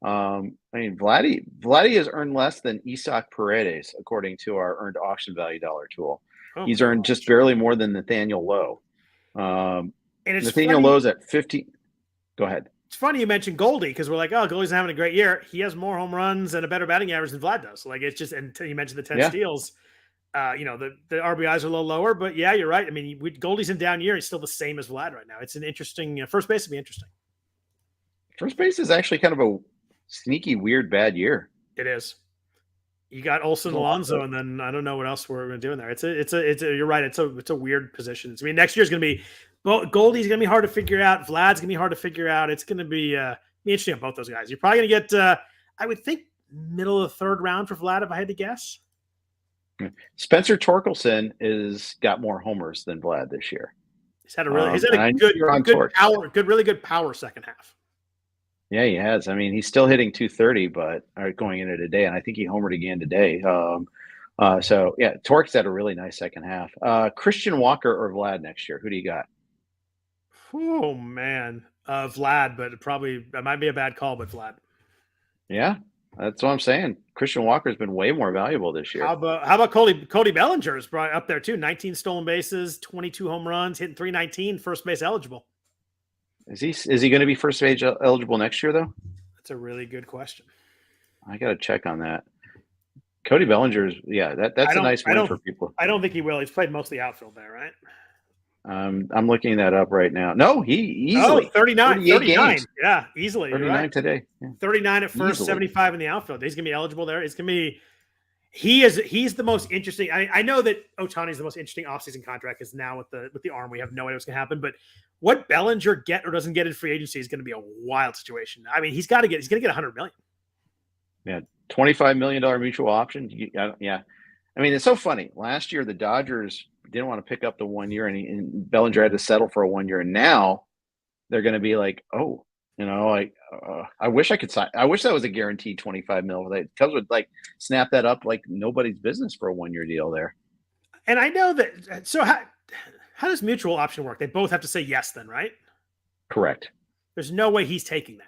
I mean, Vladdy has earned less than Isaac Paredes, according to our earned auction value dollar tool. He's earned just barely more than Nathaniel Lowe. And Nathaniel Lowe's at 15. Go ahead. It's funny you mentioned Goldie because we're like, oh, Goldie's having a great year. He has more home runs and a better batting average than Vlad does. So like it's just, and you mentioned the 10 steals. The RBIs are a little lower, but yeah, you're right. I mean, Goldie's in down year. He's still the same as Vlad right now. It's an interesting first base would be interesting. First base is actually kind of a sneaky, weird, bad year. It is. You got Olson, Alonso, and then I don't know what else we're going to do in there. You're right. It's a weird position. I mean, next year's going to be Goldie's going to be hard to figure out. Vlad's going to be hard to figure out. It's going to be interesting on both those guys. You're probably going to get, I would think, middle of the 3rd round for Vlad if I had to guess. Spencer Torkelson is got more homers than Vlad this year. He's had a really good power second half. Yeah, he has. I mean, he's still hitting 230, but going into today, and I think he homered again today. So yeah, Torque's had a really nice second half. Christian Walker or Vlad next year? Who do you got? Oh man, Vlad, but it might be a bad call, but Vlad. Yeah, that's what I'm saying. Christian Walker's been way more valuable this year. How about Cody Bellinger's brought up there too? 19 stolen bases, 22 home runs, hitting 319, first base eligible. Is he going to be first base eligible next year though? That's a really good question. I got to check on that. Cody Bellinger's, that's a nice win for people. I don't think he will. He's played most of the outfield there, right? I'm looking that up right now. No, he easily 39 games. Yeah, easily. 39 today. Yeah. 39 at first, easily. 75 in the outfield. He's gonna be eligible there. It's gonna be. He's the most interesting. I know that Ohtani's the most interesting offseason contract is now with the arm. We have no idea what's gonna happen, but what Bellinger get or doesn't get in free agency is going to be a wild situation. I mean, he's going to get 100 million. Yeah, $25 million mutual option. Yeah. I mean, it's so funny. Last year, the Dodgers didn't want to pick up the 1 year, and Bellinger had to settle for a 1 year. And now they're going to be like, oh, I wish I could sign. I wish that was a guaranteed 25 mil. The Cubs would like snap that up like nobody's business for a 1 year deal there. And I know that. So how does mutual option work? They both have to say yes, then, right? Correct. There's no way he's taking that.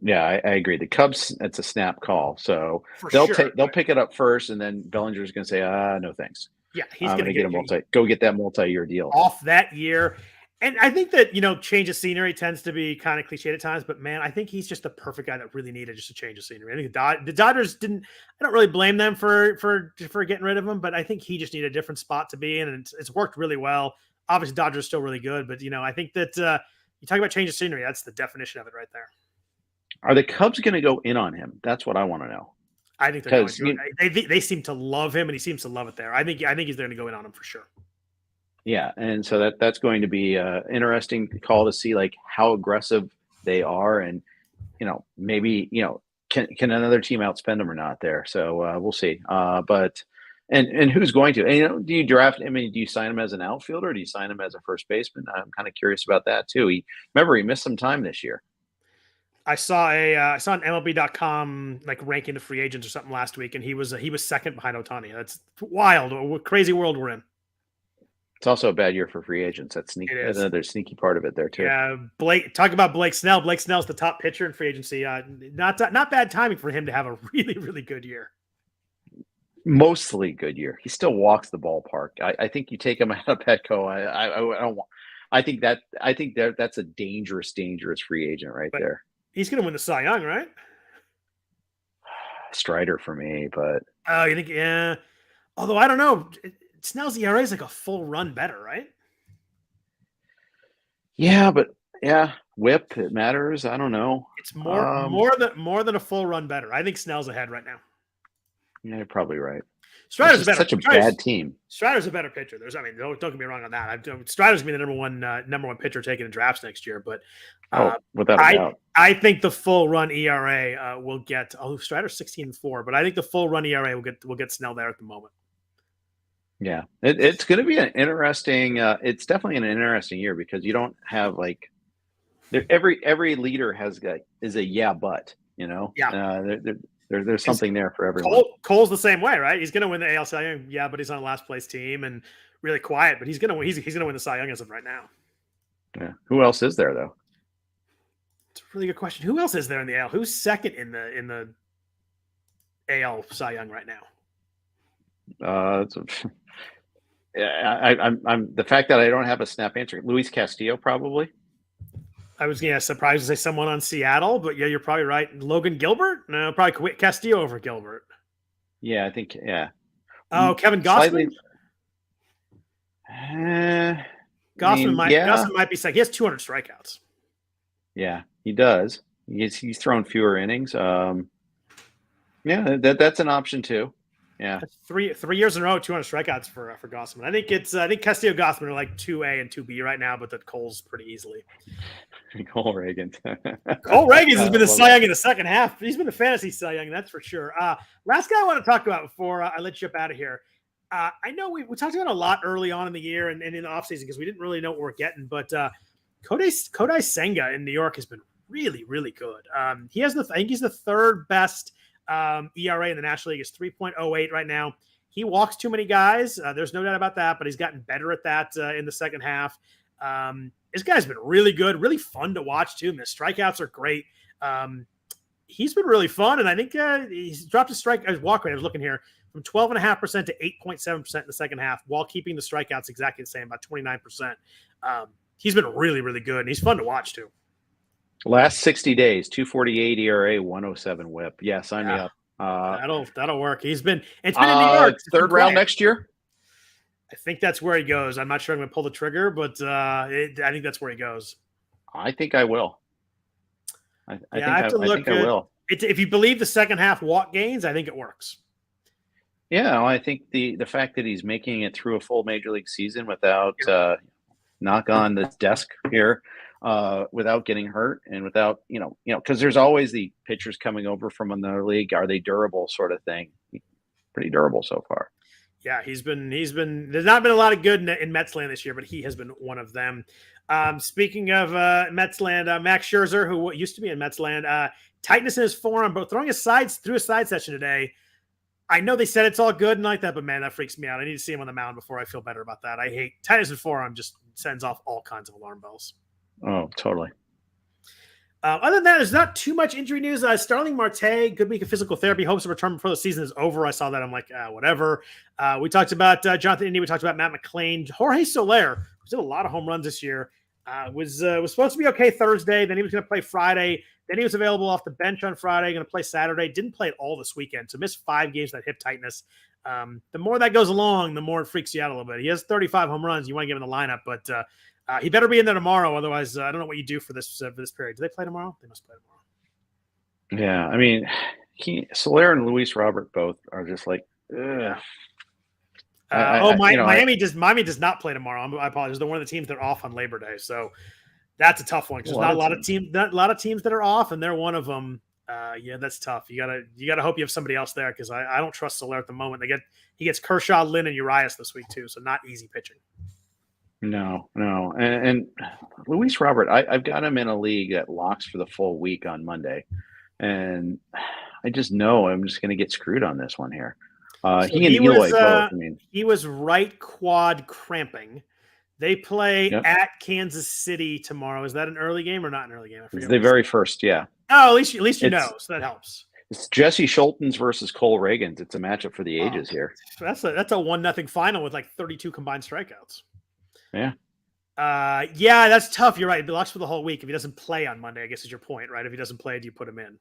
Yeah, I agree. The Cubs, it's a snap call, so they'll pick it up first, and then Bellinger's going to say, no thanks. Yeah, he's going to get that multi-year deal off that year. And I think that, change of scenery tends to be kind of cliched at times, but man, I think he's just the perfect guy that really needed just a change of scenery. I think the Dodgers I don't really blame them for getting rid of him, but I think he just needed a different spot to be in, and it's worked really well. Obviously, Dodgers are still really good, but I think that you talk about change of scenery, that's the definition of it right there. Are the Cubs going to go in on him? That's what I want to know. I think they're going to. They seem to love him, and he seems to love it there. I think he's going to go in on him for sure. Yeah, and so that's going to be an interesting call to see like how aggressive they are, and maybe can another team outspend them or not there. So we'll see. But who's going to? And, do you draft? I mean, do you sign him as an outfielder, or do you sign him as a first baseman? I'm kind of curious about that too. He missed some time this year. I saw an MLB.com like ranking the free agents or something last week, and he was second behind Ohtani. That's wild. What crazy world we're in. It's also a bad year for free agents. That's sneaky. Another sneaky part of it there too. Yeah, talk about Blake Snell. Blake Snell's the top pitcher in free agency. Not bad timing for him to have a really, really good year. Mostly good year. He still walks the ballpark. I think you take him out of Petco. I don't want. I think that's a dangerous free agent there. He's going to win the Cy Young, right? Strider for me, but you think? Yeah. Although I don't know, Snell's ERA is like a full run better, right? Yeah, but WHIP it matters. I don't know. It's more than a full run better. I think Snell's ahead right now. Yeah, you're probably right. Strider's such a bad team. Strider's a better pitcher. Don't get me wrong on that. Strider's gonna be the number one pitcher taken in drafts next year. But without a doubt, I think the full run ERA will get. Strider's 16-4, but I think the full run ERA will get Snell there at the moment. Yeah, it's going to be an interesting. It's definitely an interesting year because you don't have like every leader is a but. Yeah. There's something there for everyone. Cole's the same way, right? He's going to win the AL Cy Young, but he's on a last place team and really quiet. But he's going to win the Cy Young as of right now. Yeah. Who else is there though? It's a really good question. Who else is there in the AL? Who's second in the AL Cy Young right now? I'm the fact that I don't have a snap answer. Luis Castillo probably. I was surprised to say someone on Seattle, but yeah, you're probably right. Logan Gilbert? No, probably Castillo over Gilbert. Yeah, I think, yeah. Oh, Kevin Gossman? Gossman might be second. He has 200 strikeouts. Yeah, he does. He's thrown fewer innings. Yeah, that's an option too. Yeah, that's three years in a row, 200 strikeouts for Gossman. I think Castillo Gossman are like 2A and 2B right now, but that Cole's pretty easily. Cole Reagan. Cole Reagan has been the Cy Young in the second half. He's been the fantasy Cy Young, that's for sure. Last guy I want to talk about before I let you up out of here. I know we talked about a lot early on in the year and in the offseason because we didn't really know what we're getting, but Kodai Senga in New York has been really, really good. I think he's the third best ERA in the National League. Is 3.08 right now. He walks too many guys. There's no doubt about that, but he's gotten better at that in the second half. This guy's been really good, really fun to watch too. And the strikeouts are great. He's been really fun, and I think he's dropped his walk rate. I was looking here from 12.5% to 8.7% in the second half, while keeping the strikeouts exactly the same, about 29%. He's been really, really good, and he's fun to watch too. Last 60 days, 2.48 ERA, 1.07 WHIP. Yeah, sign me up. That'll work. It's been in New York. Third round next year. I think that's where he goes. I'm not sure I'm going to pull the trigger, but I think that's where he goes. I think I will. I think I will. If you believe the second half walk gains, I think it works. Yeah, I think the fact that he's making it through a full major league season without knock on this desk here, without getting hurt and without, because there's always the pitchers coming over from another league. Are they durable sort of thing? Pretty durable so far. Yeah, he's been, there's not been a lot of good in Mets land this year, but he has been one of them. Speaking of Mets land, Max Scherzer, who used to be in Mets land, tightness in his forearm, but through a side session today. I know they said it's all good and like that, but man, that freaks me out. I need to see him on the mound before I feel better about that. I hate tightness in forearm, just sends off all kinds of alarm bells. Oh, totally. Other than that, there's not too much injury news. Starling Marte, good week of physical therapy, hopes to return before the season is over. I saw that. I'm like, whatever. We talked about Jonathan India. We talked about Matt McClain. Jorge Soler, who's did a lot of home runs this year, was supposed to be okay Thursday. Then he was going to play Friday. Then he was available off the bench on Friday, going to play Saturday. Didn't play at all this weekend, so missed 5 games with that hip tightness. The more that goes along, the more it freaks you out a little bit. He has 35 home runs. You want to give him the lineup, but he better be in there tomorrow. Otherwise, I don't know what you do for this period. Do they play tomorrow? They must play tomorrow. Yeah, I mean, Soler and Luis Robert both are just like, ugh. Miami does not play tomorrow. I apologize. They're one of the teams that are off on Labor Day, so that's a tough one. There's not a lot of teams that are off, and they're one of them. Yeah, that's tough. You gotta hope you have somebody else there because I don't trust Soler at the moment. He gets Kershaw, Lynn, and Urias this week too, so not easy pitching. No, and Luis Robert, I've got him in a league that locks for the full week on Monday, and I just know I'm just going to get screwed on this one here. He and Eloy both. I mean, he was right quad cramping. They play at Kansas City tomorrow. Is that an early game or not an early game? I forget. It's the very first, yeah. Oh, at least you know, so that helps. It's Jesse Schultens versus Cole Reagans. It's a matchup for the ages here. So that's a 1-0 final with like 32 combined strikeouts. Yeah. Yeah, that's tough. You're right. It locks for the whole week. If he doesn't play on Monday, I guess is your point, right? If he doesn't play, do you put him in?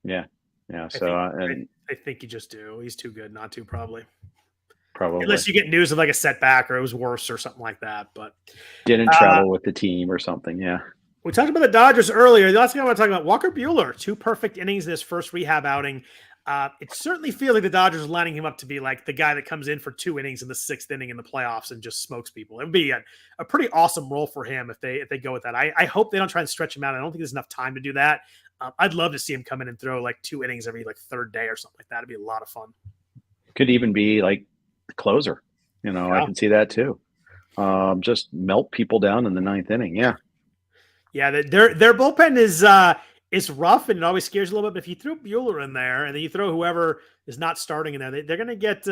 Yeah. So I think you just do. He's too good not to, probably. Unless you get news of like a setback or it was worse or something like that. But didn't travel with the team or something. Yeah. We talked about the Dodgers earlier. The last thing I want to talk about, Walker Buehler, 2 perfect innings in his first rehab outing. It certainly feels like the Dodgers are lining him up to be like the guy that comes in for 2 innings in the 6th inning in the playoffs and just smokes people. It would be a pretty awesome role for him if they go with that. I hope they don't try and stretch him out. I don't think there's enough time to do that. I'd love to see him come in and throw like 2 innings every like 3rd day or something like that. It'd be a lot of fun. Could even be like the closer. I can see that too. Just melt people down in the 9th inning. Yeah. Yeah, their bullpen is rough and it always scares you a little bit. But if you throw Buehler in there and then you throw whoever is not starting in there, they're going to get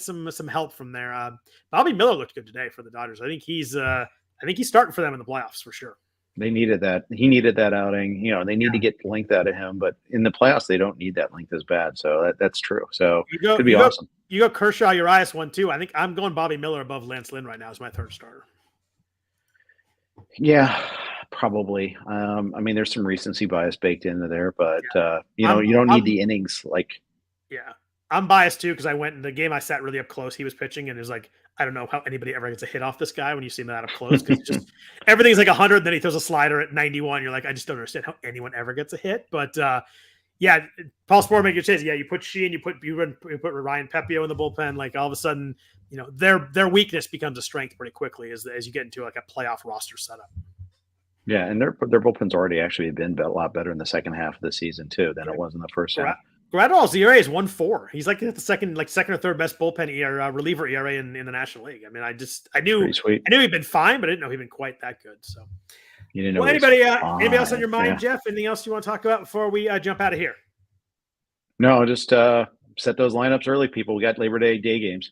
some help from there. Bobby Miller looked good today for the Dodgers. I think he's starting for them in the playoffs for sure. They needed that. He needed that outing. They need to get length out of him, but in the playoffs they don't need that length as bad. So that's true. So it could be awesome. You go Kershaw, Urias 1-2. I think I'm going Bobby Miller above Lance Lynn right now as my 3rd starter. Yeah, probably. I mean, there's some recency bias baked into there, but you don't need the innings like. Yeah, I'm biased too because I went in the game. I sat really up close. He was pitching, and it was like I don't know how anybody ever gets a hit off this guy when you see him that up close because just everything's like 100. Then he throws a slider at 91. You're like, I just don't understand how anyone ever gets a hit. But yeah, Paul Sporer make your chase. Yeah, you put Sheehan, you put Ryan Pepio in the bullpen. Like all of a sudden, their weakness becomes a strength pretty quickly as you get into like a playoff roster setup. Yeah, and their bullpen's already actually been a lot better in the second half of the season too than it was in the first half. Gradwell's ERA is 1.4. He's like the second or 3rd best bullpen reliever ERA in the National League. I mean, I knew he'd been fine, but I didn't know he'd been quite that good. So, anybody else on your mind, Jeff? Anything else you want to talk about before we jump out of here? No, just set those lineups early, people. We got Labor Day games.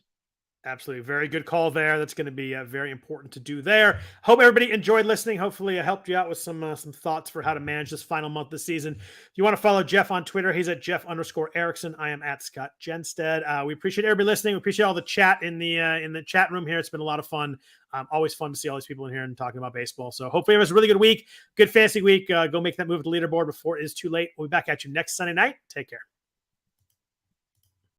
Absolutely. Very good call there. That's going to be very important to do there. Hope everybody enjoyed listening. Hopefully I helped you out with some thoughts for how to manage this final month of the season. If you want to follow Jeff on Twitter, he's at Jeff_Erickson. I am at Scott Jenstad. We appreciate everybody listening. We appreciate all the chat in the chat room here. It's been a lot of fun. Always fun to see all these people in here and talking about baseball. So hopefully it was a really good week. Good fantasy week. Go make that move to the leaderboard before it is too late. We'll be back at you next Sunday night. Take care.